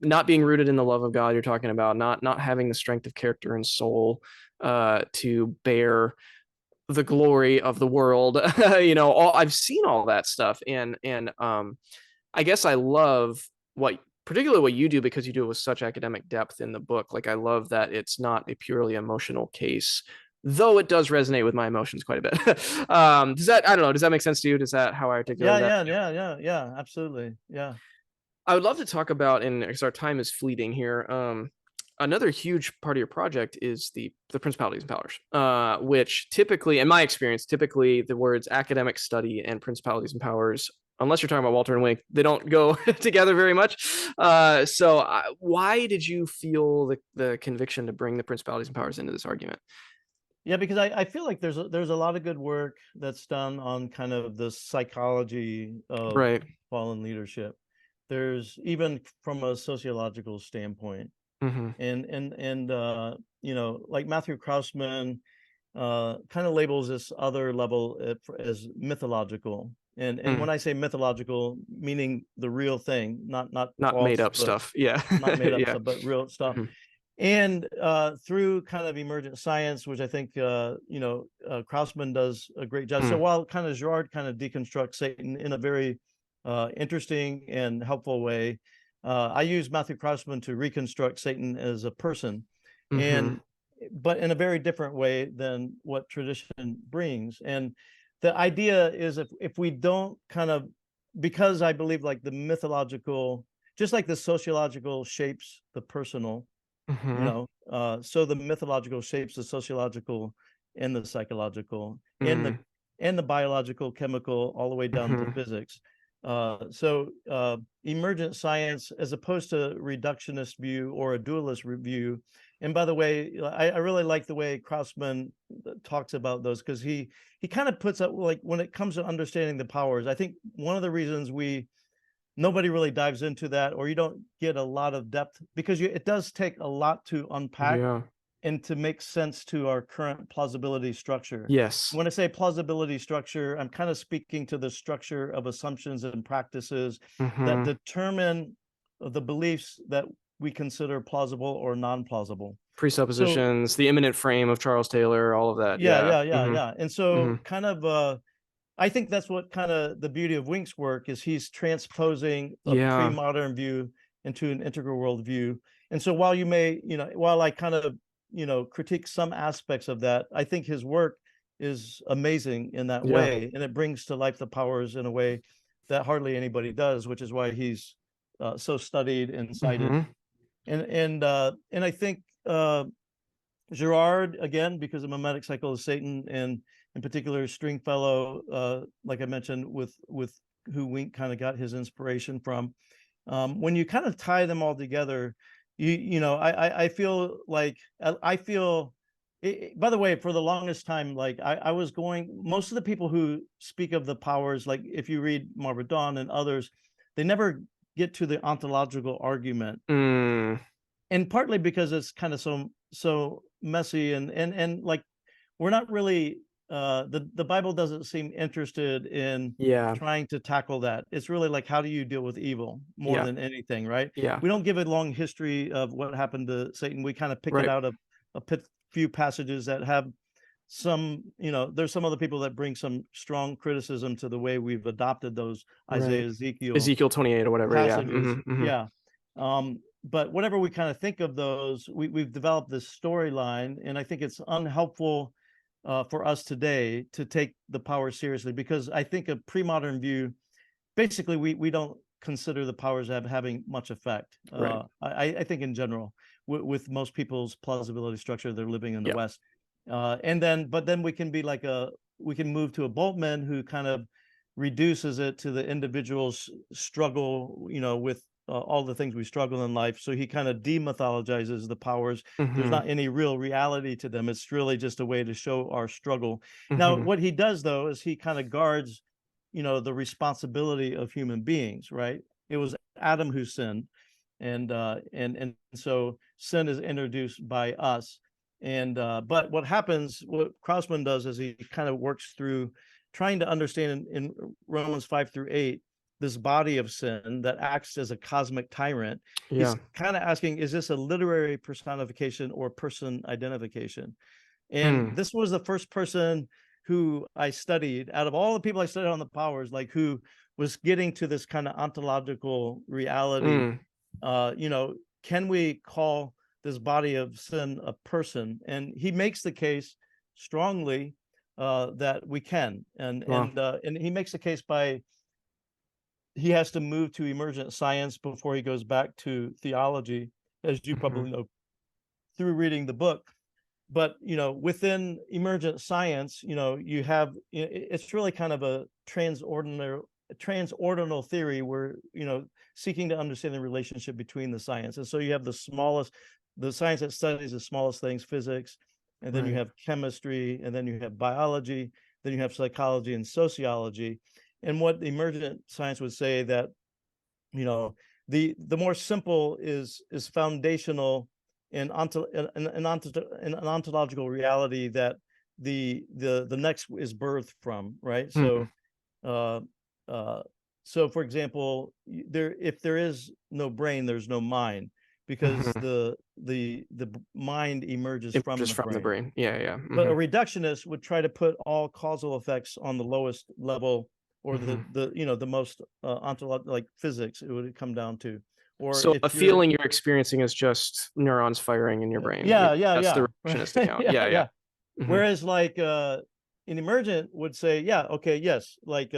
not being rooted in the love of God you're talking about, not having the strength of character and soul to bear the glory of the world. I've seen all that stuff, and I guess I love particularly what you do, because you do it with such academic depth in the book. Like, I love that it's not a purely emotional case, though it does resonate with my emotions quite a bit. I don't know, does that make sense to you? Does that how I Yeah, articulated that? yeah, absolutely. Yeah. I would love to talk about, and because our time is fleeting here, another huge part of your project is the principalities and powers, which typically, in my experience, typically the words academic study and principalities and powers, unless you're talking about Walter and Wink, they don't go together very much. Why did you feel the conviction to bring the principalities and powers into this argument? Yeah, because I feel like there's a lot of good work that's done on kind of the psychology of Right. fallen leadership. There's even from a sociological standpoint. Mm-hmm. And like Matthew Krausman kind of labels this other level as mythological. And Mm. when I say mythological, meaning the real thing, not Not made false, up but stuff. Yeah. not made up Yeah. stuff, but real stuff. Mm-hmm. And through kind of emergent science, which I think Krausman does a great job. So Mm. while kind of Girard kind of deconstructs Satan in a very interesting and helpful way, I use Matthew Krausman to reconstruct Satan as a person, Mm-hmm. and but in a very different way than what tradition brings. And the idea is, if we don't kind of, because I believe like the mythological, just like the sociological shapes the personal, Mm-hmm. so the mythological shapes the sociological and the psychological Mm-hmm. and the biological, chemical, all the way down to Mm-hmm. physics. So emergent science, as opposed to reductionist view or a dualist view. And by the way, I really like the way Krausman talks about those, because he kind of puts up, like, when it comes to understanding the powers, I think one of the reasons nobody really dives into that, or you don't get a lot of depth, because it does take a lot to unpack Yeah. and to make sense to our current plausibility structure. Yes. When I say plausibility structure, I'm kind of speaking to the structure of assumptions and practices that Mm-hmm. determine the beliefs that we consider plausible or non-plausible. So Presuppositions, the imminent frame of Charles Taylor, all of that. yeah, Yeah. yeah, yeah, Mm-hmm. yeah. And so Mm-hmm. kind of I think that's what kind of the beauty of Wink's work is. He's transposing a Yeah. pre-modern view into an integral world view. And so while you may, while I kind of, critique some aspects of that, I think his work is amazing in that Yeah. way, and it brings to life the powers in a way that hardly anybody does, which is why he's so studied and cited. Hmm. And I think Girard, again, because of mimetic cycle of Satan, and in particular Stringfellow, like I mentioned, with who Wink kind of got his inspiration from. When you kind of tie them all together, I feel like I feel. By the way, for the longest time, like I was going, most of the people who speak of the powers, like if you read Marva Dawn and others, they never get to the ontological argument, Mm. and partly because it's kind of so messy, and like we're not really the Bible doesn't seem interested in Yeah. trying to tackle that. It's really like, how do you deal with evil more Yeah. than anything, right? Yeah. We don't give a long history of what happened to Satan. We kind of pick it Right. out of few passages that have some, there's some other people that bring some strong criticism to the way we've adopted those Right. Isaiah, Ezekiel Ezekiel 28 or whatever. Yeah. passages. Hmm. Hmm. Yeah. But whatever we kind of think of those, we've developed this storyline, and I think it's unhelpful for us today to take the power seriously, because I think a pre-modern view, basically, we don't consider the powers having much effect. Right. I think in general, with most people's plausibility structure, they're living in the Yeah. West, but then we can be like we can move to a Boltman who kind of reduces it to the individual's struggle, with all the things we struggle in life. So he kind of demythologizes the powers. There's Hmm. not any real reality to them. It's really just a way to show our struggle. Now, Hmm. what he does, though, is he kind of guards, the responsibility of human beings, right? It was Adam who sinned, and so sin is introduced by us. And but what happens, what Krausman does, is he kind of works through trying to understand in Romans 5 through 8 this body of sin that acts as a cosmic tyrant. Yeah. He's kind of asking, is this a literary personification or person identification? And Mm. this was the first person who I studied out of all the people I studied on the powers, like who was getting to this kind of ontological reality. Mm. Can we call this body of sin a person? And he makes the case strongly that we can, Wow. and he makes the case by he has to move to emergent science before he goes back to theology, as you Hmm. probably know through reading the book. But within emergent science, you have, it's really kind of a transordinal theory where seeking to understand the relationship between the science. And so you have the science that studies the smallest things, physics, and then you Right. have chemistry, and then you have biology, then you have psychology and sociology. And what emergent science would say, that the more simple is foundational in an ontological reality that the next is birthed from, right? Mm. Uh, uh, so for example, if there is no brain, there's no mind, because Hmm. the mind emerges It from just the from the brain. brain. Yeah. Yeah. But a Hmm. reductionist would try to put all causal effects on the lowest level, or Hmm. the most ontological, like physics, it would come down to. Or So a if you're, feeling you're experiencing is just neurons firing in your brain. yeah, yeah, That's the yeah, reductionist account. yeah, Yeah. Yeah. yeah. Hmm. Whereas like an emergent would say, yeah, okay, yes, like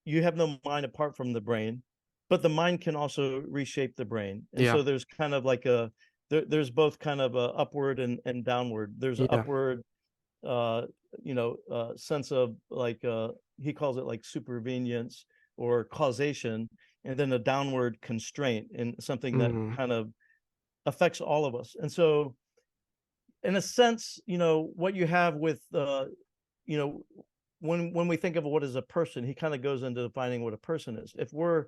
you have no mind apart from the brain, but the mind can also reshape the brain. And Yeah. so there's kind of like there's both kind of a upward and downward. There's an Yeah. upward uh sense of like he calls it like supervenience or causation, and then a downward constraint in something that Mm. kind of affects all of us. And so in a sense, what you have with you know when we think of what is a person, he kind of goes into defining what a person is. If we're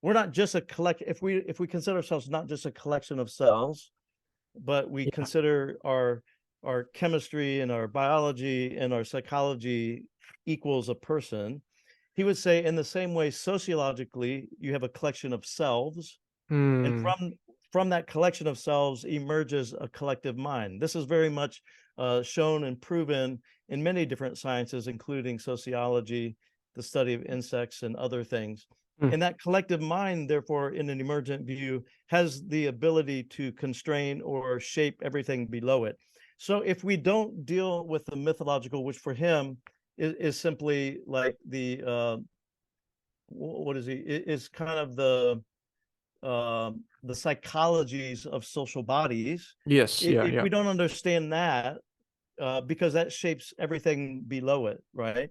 not just a if we consider ourselves not just a collection of cells, but we Yeah. consider our chemistry and our biology and our psychology equals a person, he would say in the same way, sociologically, you have a collection of selves, and Mm. from that collection of selves emerges a collective mind. This is very much shown and proven in many different sciences, including sociology, the study of insects and other things. Mm. And that collective mind, therefore, in an emergent view, has the ability to constrain or shape everything below it. So if we don't deal with the mythological, which for him is simply like what is he? Is kind of the psychologies of social bodies. Yes. Yeah. If Yeah. we don't understand that, because that shapes everything below it, right?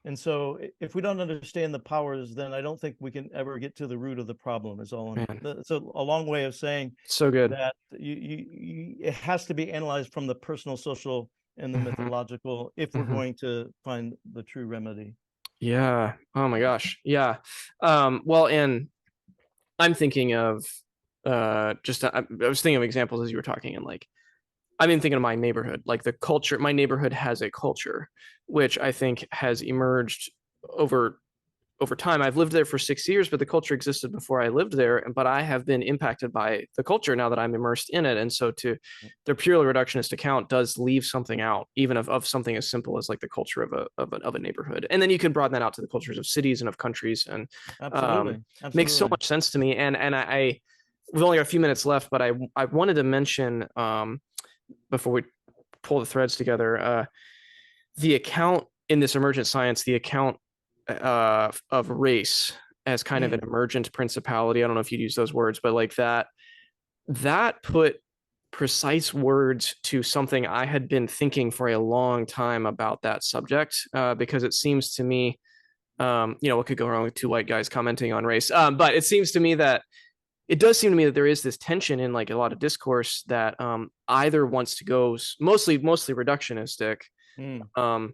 And so if we don't understand the powers, then I don't think we can ever get to the root of the problem. Is all. Man, It's a long way of saying so good. that it has to be analyzed from the personal, social, and the Hmm. mythological if we're Hmm. going to find the true remedy. Yeah. Oh my gosh. Yeah. Well, and I'm thinking of just I was thinking of examples as you were talking, and like I've been thinking of my neighborhood, like the culture. My neighborhood has a culture, which I think has emerged over over time. I've lived there for 6 years, but the culture existed before I lived there. But I have been impacted by the culture now that I'm immersed in it. And so to the purely reductionist account does leave something out, even of something as simple as like the culture of a neighborhood. And then you can broaden that out to the cultures of cities and of countries, and um, Absolutely, makes so absolutely. much sense to me. And we've only got a few minutes left, but I wanted to mention before we pull the threads together, the account in this emergent science, the account of race as kind of an Mm, emergent principality. I don't know if you'd use those words, but like that put precise words to something I had been thinking for a long time about that subject, because it seems to me, what could go wrong with two white guys commenting on race? But it seems to me that it does seem to me that there is this tension in like a lot of discourse that either wants to go mostly reductionistic, mm, um,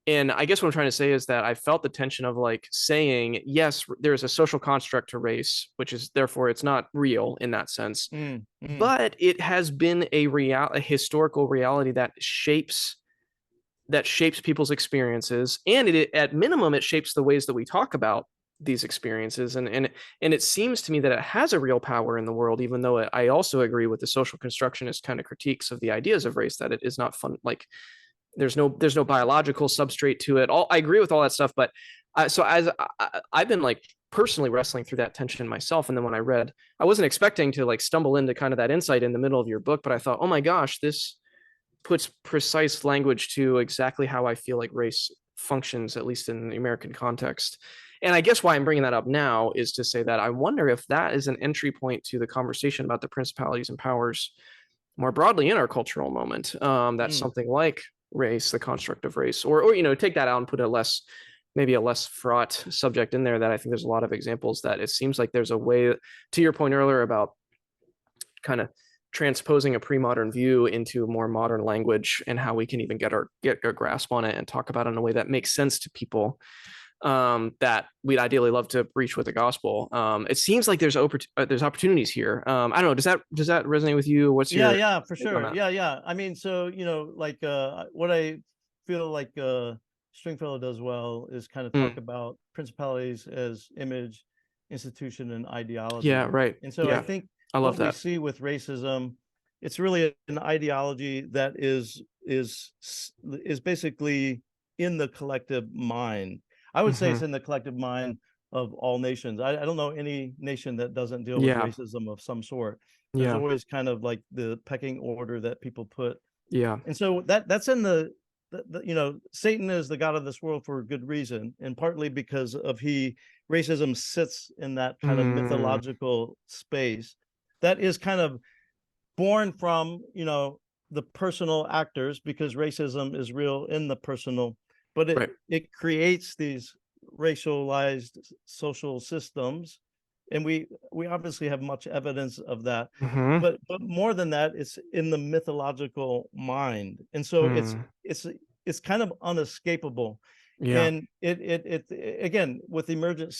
and I guess what I'm trying to say is that I felt the tension of like saying, yes, there's a social construct to race, which is therefore it's not real in that sense, mm, mm. but it has been a historical reality that shapes people's experiences, and at minimum it shapes the ways that we talk about these experiences, and it seems to me that it has a real power in the world, even though I also agree with the social constructionist kind of critiques of the ideas of race, that it is not fun, like there's no biological substrate to it. All I agree with all that stuff, but so as I've been like personally wrestling through that tension myself, and then when I read, I wasn't expecting to like stumble into kind of that insight in the middle of your book, but I thought, oh my gosh, this puts precise language to exactly how I feel like race functions, at least in the American context. And I guess why I'm bringing that up now is to say that I wonder if that is an entry point to the conversation about the principalities and powers more broadly in our cultural moment. That's Mm. something like race, the construct of race, or take that out and put maybe a less fraught subject in there. That I think there's a lot of examples that it seems like there's a way. To your point earlier about kind of transposing a pre-modern view into more modern language, and how we can even get a grasp on it and talk about it in a way that makes sense to people, that we'd ideally love to reach with the gospel. It seems like there's opportunities here. I don't know. Does that resonate with you? What's Yeah, your yeah, for take on sure. that? Yeah, yeah. I mean, so like what I feel like Stringfellow does well is kind of talk Mm, about principalities as image, institution, and yeah, ideology. right. And so I Yeah, think I love what we that. see with racism, it's really an ideology that is basically in the collective mind. I would say it's Hmm. in the collective mind of all nations. I don't know any nation that doesn't deal with Yeah, racism of some sort. There's yeah, always kind of like the pecking order that people put. yeah. And so that's in Satan is the god of this world for a good reason, and partly because of racism sits in that kind of Mm, mythological space that is kind of born from the personal actors, because racism is real in the personal, but it right. it creates these racialized social systems, and we obviously have much evidence of that. Hmm. But more than that, it's in the mythological mind, and so Mm, it's kind of unescapable. yeah. And again, with emergent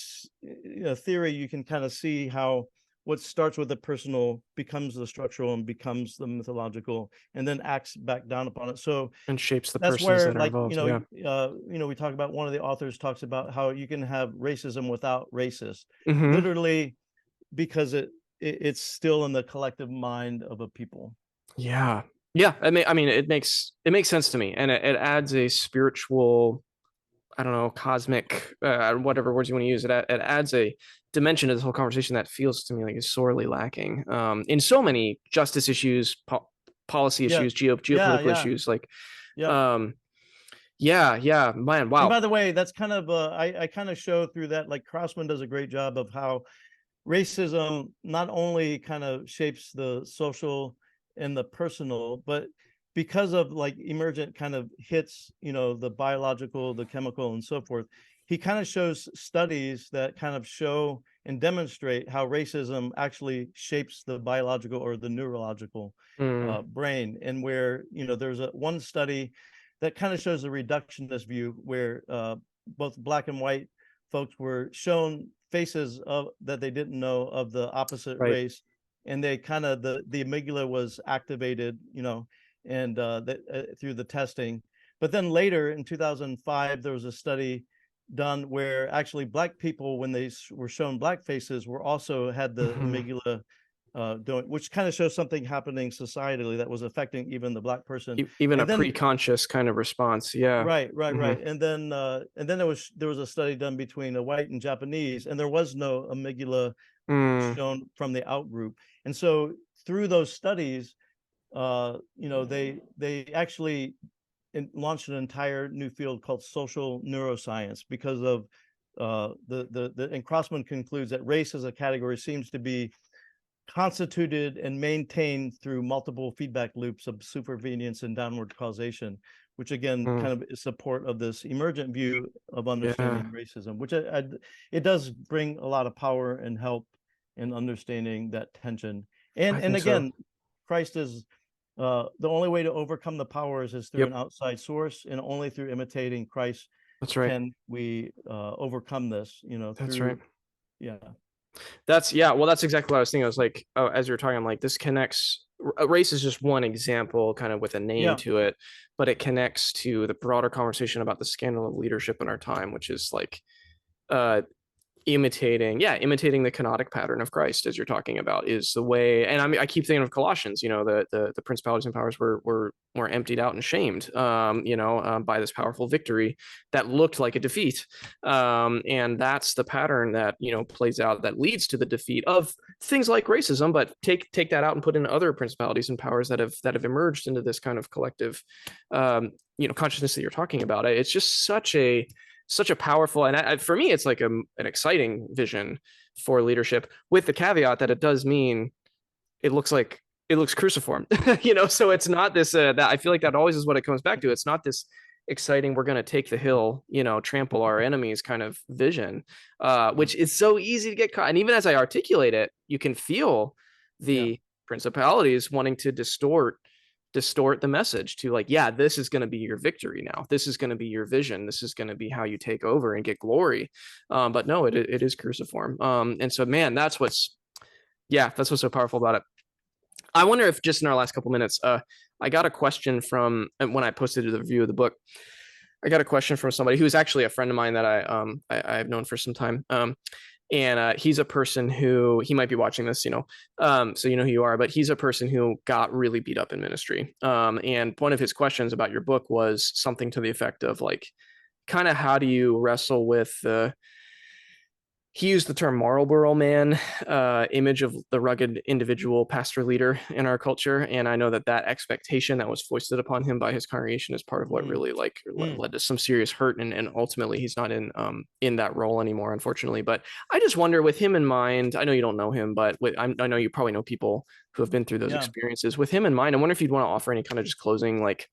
theory, you can kind of see how what starts with the personal becomes the structural and becomes the mythological, and then acts back down upon it. So And shapes the that's persons where, that are like, involved. Yeah. we talk about, one of the authors talks about how you can have racism without racist, Hmm. literally, because it's still in the collective mind of a people. Yeah. Yeah. I mean, it makes sense to me, and it adds a spiritual, I don't know, cosmic, whatever words you want to use. It adds a dimension to this whole conversation that feels to me like is sorely lacking, in so many justice issues, policy Yeah. issues, Yeah. geopolitical Yeah. issues, like, Yep. um, yeah, man, And wow. by the way, that's kind of I kind of show through that, like Crossman does a great job of how racism not only kind of shapes the social and the personal, but because of like emergent kind of hits, the biological, the chemical, and so forth, he kind of shows studies that kind of show and demonstrate how racism actually shapes the biological or the neurological Mm, brain. And where, there's one study that kind of shows a reductionist view where both black and white folks were shown faces of that they didn't know of the opposite right. race, and they kind of the amygdala was activated, and through the testing. But then later in 2005, there was a study done where actually black people, when they were shown black faces, were also had the Hmm. amygdala doing, which kind of shows something happening societally that was affecting even the black person. Even a And then pre-conscious kind of response. Yeah. right, right, Hmm. right. And then there was a study done between a white and Japanese, and there was no amygdala Mm, shown from the out group. And so through those studies, they actually launched an entire new field called social neuroscience because of and Crossman concludes that race as a category seems to be constituted and maintained through multiple feedback loops of supervenience and downward causation, which again mm, kind of is support of this emergent view of yeah, understanding racism, which it does bring a lot of power and help in understanding that tension. And I and think so. again, Christ is the only way to overcome the powers is through Yep, an outside source, and only through imitating Christ that's right. can we overcome this. That's right. Through yeah, Yeah, well, that's exactly what I was thinking. I was like, oh, as you were talking, I'm like, this connects. Race is just one example, kind of with a name yeah, to it, but it connects to the broader conversation about the scandal of leadership in our time, which is like, uh, imitating the canonic pattern of Christ, as you're talking about, is the way. And I mean, I keep thinking of Colossians. The principalities and powers were emptied out and shamed, by this powerful victory that looked like a defeat. And that's the pattern that plays out, that leads to the defeat of things like racism. But take that out and put in other principalities and powers that have emerged into this kind of collective, consciousness that you're talking about. It's just such a powerful, and for me it's like an exciting vision for leadership, with the caveat that it does mean it looks cruciform. So it's not this, that I feel like that always is what it comes back to. It's not this exciting, we're going to take the hill, trample our enemies kind of vision, which is so easy to get caught. And even as I articulate it, you can feel yeah. the principalities wanting to distort the message to, like, yeah, this is going to be your victory now, this is going to be your vision, this is going to be how you take over and get glory. But no, it is cruciform. And so, man, that's what's so powerful about it. I wonder if, just in our last couple minutes, I got a question from, when I posted the review of the book, I got a question from somebody who's actually a friend of mine that I've known for some time. And he's a person who, he might be watching this, so you know who you are, but he's a person who got really beat up in ministry. And one of his questions about your book was something to the effect of, like, kind of how do you wrestle with the, he used the term Marlboro man, image of the rugged individual pastor leader in our culture. And I know that expectation that was foisted upon him by his congregation is part of what Mm, really, like, mm, led to some serious hurt. And ultimately he's not in that role anymore, unfortunately. But I just wonder, with him in mind, I know you don't know him, but I know you probably know people who have been through those yeah. experiences. With him in mind, I wonder if you'd want to offer any kind of just closing, like,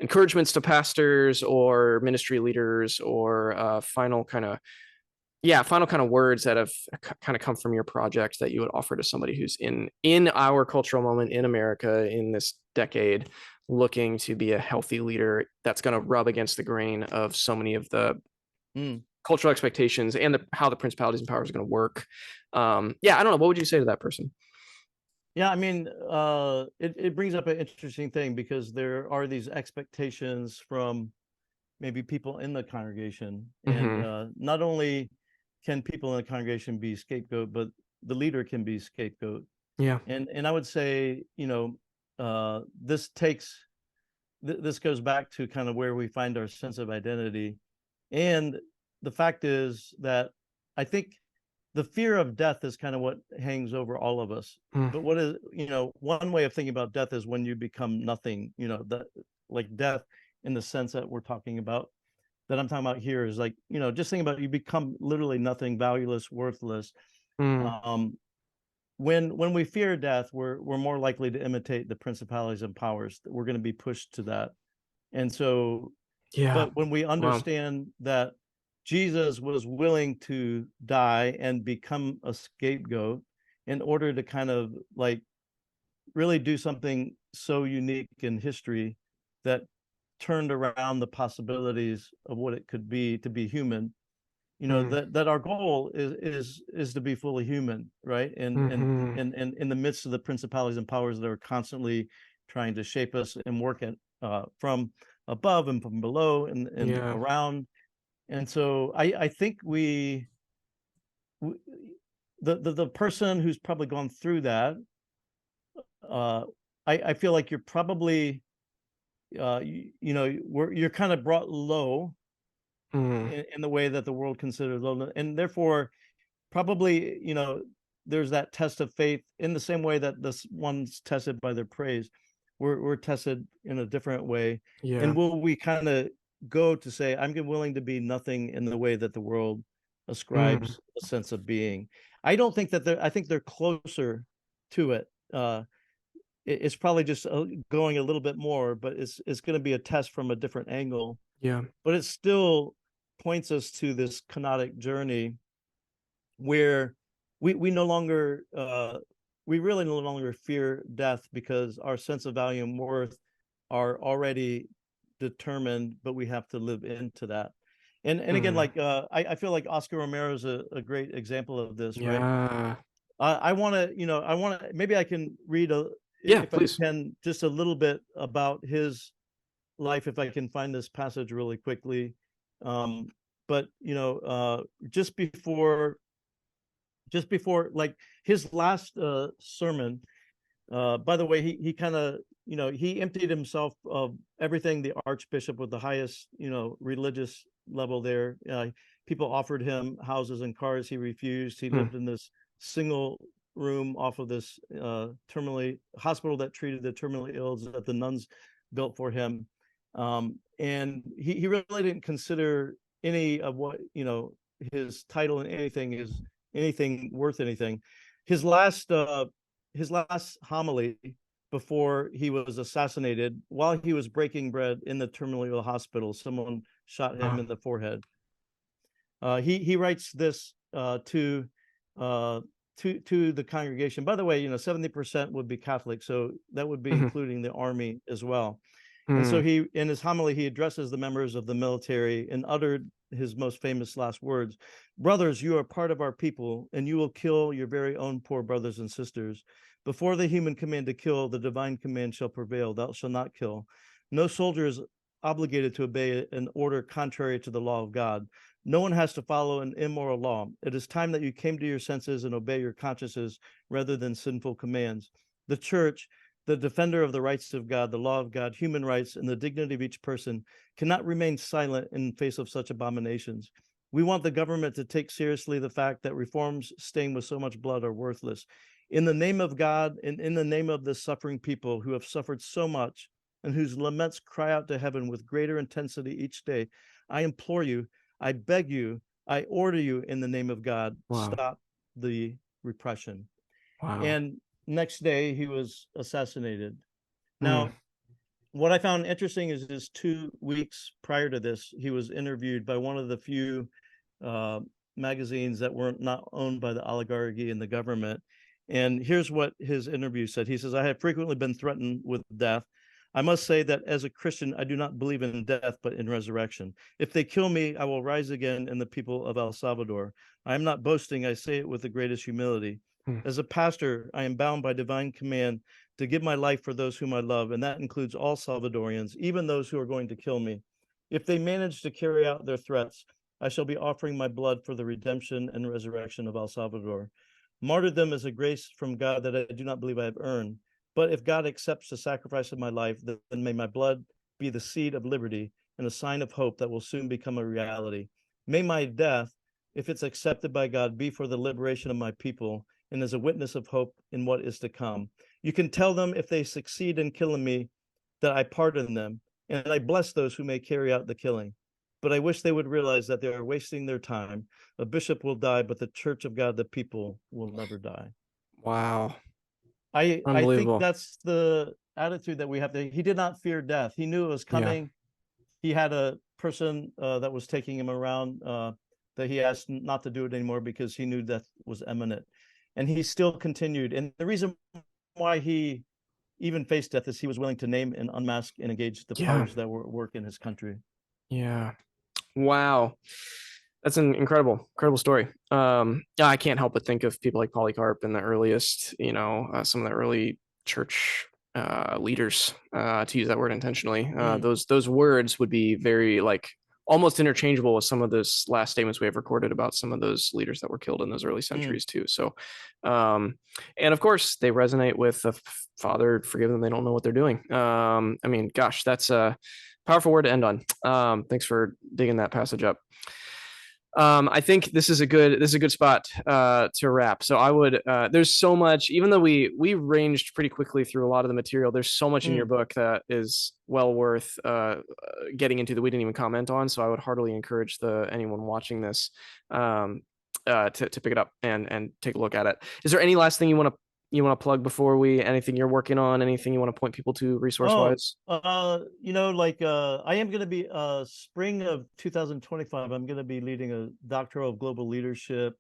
encouragements to pastors or ministry leaders, or final kind of words that have kind of come from your project that you would offer to somebody who's in our cultural moment in America in this decade, looking to be a healthy leader that's going to rub against the grain of so many of the Mm. cultural expectations and how the principalities and powers are going to work. Yeah, I don't know. What would you say to that person? Yeah, I mean, it brings up an interesting thing because there are these expectations from maybe people in the congregation, and Hmm. not only can people in the congregation be scapegoat, but the leader can be scapegoat. Yeah. And I would say, this this goes back to kind of where we find our sense of identity. And the fact is that I think the fear of death is kind of what hangs over all of us. Mm. But what is, one way of thinking about death is when you become nothing, that like death in the sense that we're talking about, that I'm talking about here is like, just think about you become literally nothing, valueless, worthless. Mm. Um, when we fear death, we're more likely to imitate the principalities and powers. We're going to be pushed to that. And so, Yeah. but when we Wow. understand that Jesus was willing to die and become a scapegoat in order to kind of like really do something so unique in history that turned around the possibilities of what it could be to be human, Mm. that our goal is to be fully human, right? And Mm-hmm. in the midst of the principalities and powers that are constantly trying to shape us and work at from above and from below and Yeah. around. And so I think we the person who's probably gone through that, uh, I feel like you're probably you're kind of brought low Mm. in the way that the world considers low, and therefore probably there's that test of faith in the same way that this one's tested by their praise. We're tested in a different way, Yeah. and will we kind of go to say I'm willing to be nothing in the way that the world Mm. ascribes a sense of being? I don't think that I think they're closer to it. It's probably just going a little bit more, but it's going to be a test from a different angle. Yeah. But it still points us to this kenotic journey where we no longer we really no longer fear death because our sense of value and worth are already determined, but we have to live into that. And again, Mm. like I feel like Oscar Romero is a great example of this, right? Yeah. I want to, I want to, maybe I can read Yeah, if I please. can, just a little bit about his life, if I can find this passage really quickly. Um, but just before like his last sermon, by the way, he kind of, he emptied himself of everything. The archbishop with the highest, religious level there, people offered him houses and cars. He refused. He Mm. lived in this single room off of this terminally hospital that treated the terminally ill that the nuns built for him. And he really didn't consider any of what, his title and anything is anything worth anything. His last homily before he was assassinated, while he was breaking bread in the terminally ill hospital, someone shot him Wow. in the forehead. He writes this uh, to the congregation. By the way, 70% would be Catholic, so that would be Mhm. including the army as well. And so Mm. he, in his homily, he addresses the members of the military and uttered his most famous last words: "Brothers, you are part of our people, and you will kill your very own poor brothers and sisters. Before the human command to kill, the divine command shall prevail: thou shalt not kill. No soldier is obligated to obey an order contrary to the law of God. No one has to follow an immoral law. It is time that you came to your senses and obey your consciences rather than sinful commands. The church, the defender of the rights of God, the law of God, human rights, and the dignity of each person, cannot remain silent in face of such abominations. We want the government to take seriously the fact that reforms stained with so much blood are worthless. In the name of God and in the name of the suffering people who have suffered so much and whose laments cry out to heaven with greater intensity each day, I implore you, I beg you, I order you in the name of God, Wow. stop the repression." Wow. And next day he was assassinated. Mm. Now, what I found interesting is 2 weeks prior to this, he was interviewed by one of the few uh, magazines that were not owned by the oligarchy and the government. And here's what his interview said. He says, "I have frequently been threatened with death. I must say that as a Christian, I do not believe in death, but in resurrection. If they kill me, I will rise again in the people of El Salvador. I am not boasting. I say it with the greatest humility. Mm. As a pastor, I am bound by divine command to give my life for those whom I love, and that includes all Salvadorians, even those who are going to kill me. If they manage to carry out their threats, I shall be offering my blood for the redemption and resurrection of El Salvador. Martyrdom is a grace from God that I do not believe I have earned. But if God accepts the sacrifice of my life, then may my blood be the seed of liberty and a sign of hope that will soon become a reality. May my death if it's accepted by God, be for the liberation of my people and as a witness of hope in what is to come. You can tell them if they succeed in killing me that I pardon them, and I bless those who may carry out the killing. But I wish they would realize that they are wasting their time. A bishop will die, but the church of God, the people, will never die. Wow. I think Unbelievable. that's the attitude that we have to. He did not fear death. He knew it was Yeah. coming. He had a person that was taking him around that he asked not to do it anymore because he knew death was imminent, and he still continued. And the reason why he even faced death is he was willing to name and unmask and engage the Yeah. powers that were at work in his country. Yeah. Wow. That's an incredible story. Yeah, I can't help but think of people like Polycarp and the earliest, some of the early church leaders, to use that word intentionally. Those words would be very like almost interchangeable with some of those last statements we have recorded about some of those leaders that were killed in those early centuries too. So, and of course they resonate with the Father, forgive them, they don't know what they're doing. I mean, gosh, that's a powerful word to end on. Thanks for digging that passage up. I think this is a good spot to wrap. So I would there's so much, even though we ranged pretty quickly through a lot of the material, there's so much in your book that is well worth getting into that we didn't even comment on. So I would heartily encourage anyone watching this to pick it up and take a look at it. Is there any last thing you want to plug before anything you're working on, anything you want to point people to resource wise? I am going to be spring of 2025. I'm going to be leading a doctoral of global leadership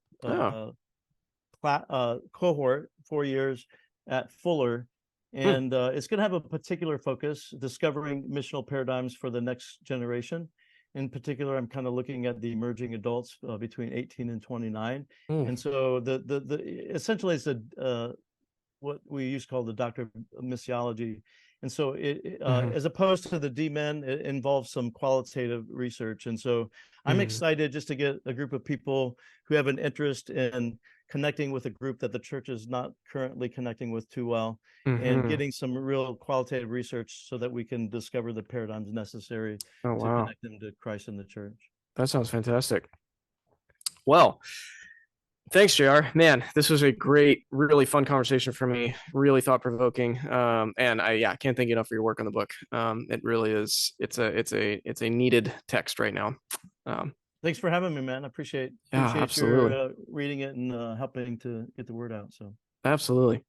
cohort, 4 years at Fuller, and it's going to have a particular focus, discovering missional paradigms for the next generation. In particular, I'm kind of looking at the emerging adults between 18 and 29, and so the essentially it's a what we used to call the doctor of missiology. And so as opposed to the D-Men, it involves some qualitative research. And so I'm excited just to get a group of people who have an interest in connecting with a group that the church is not currently connecting with too well, and getting some real qualitative research so that we can discover the paradigms necessary Oh, to wow. connect them to Christ and the church. That sounds fantastic. Well, thanks, JR. Man, this was a great, really fun conversation for me. Really thought provoking. And I can't thank you enough for your work on the book. It really is. It's a needed text right now. Thanks for having me, man. I appreciate Yeah, your absolutely. reading it and helping to get the word out. So Absolutely.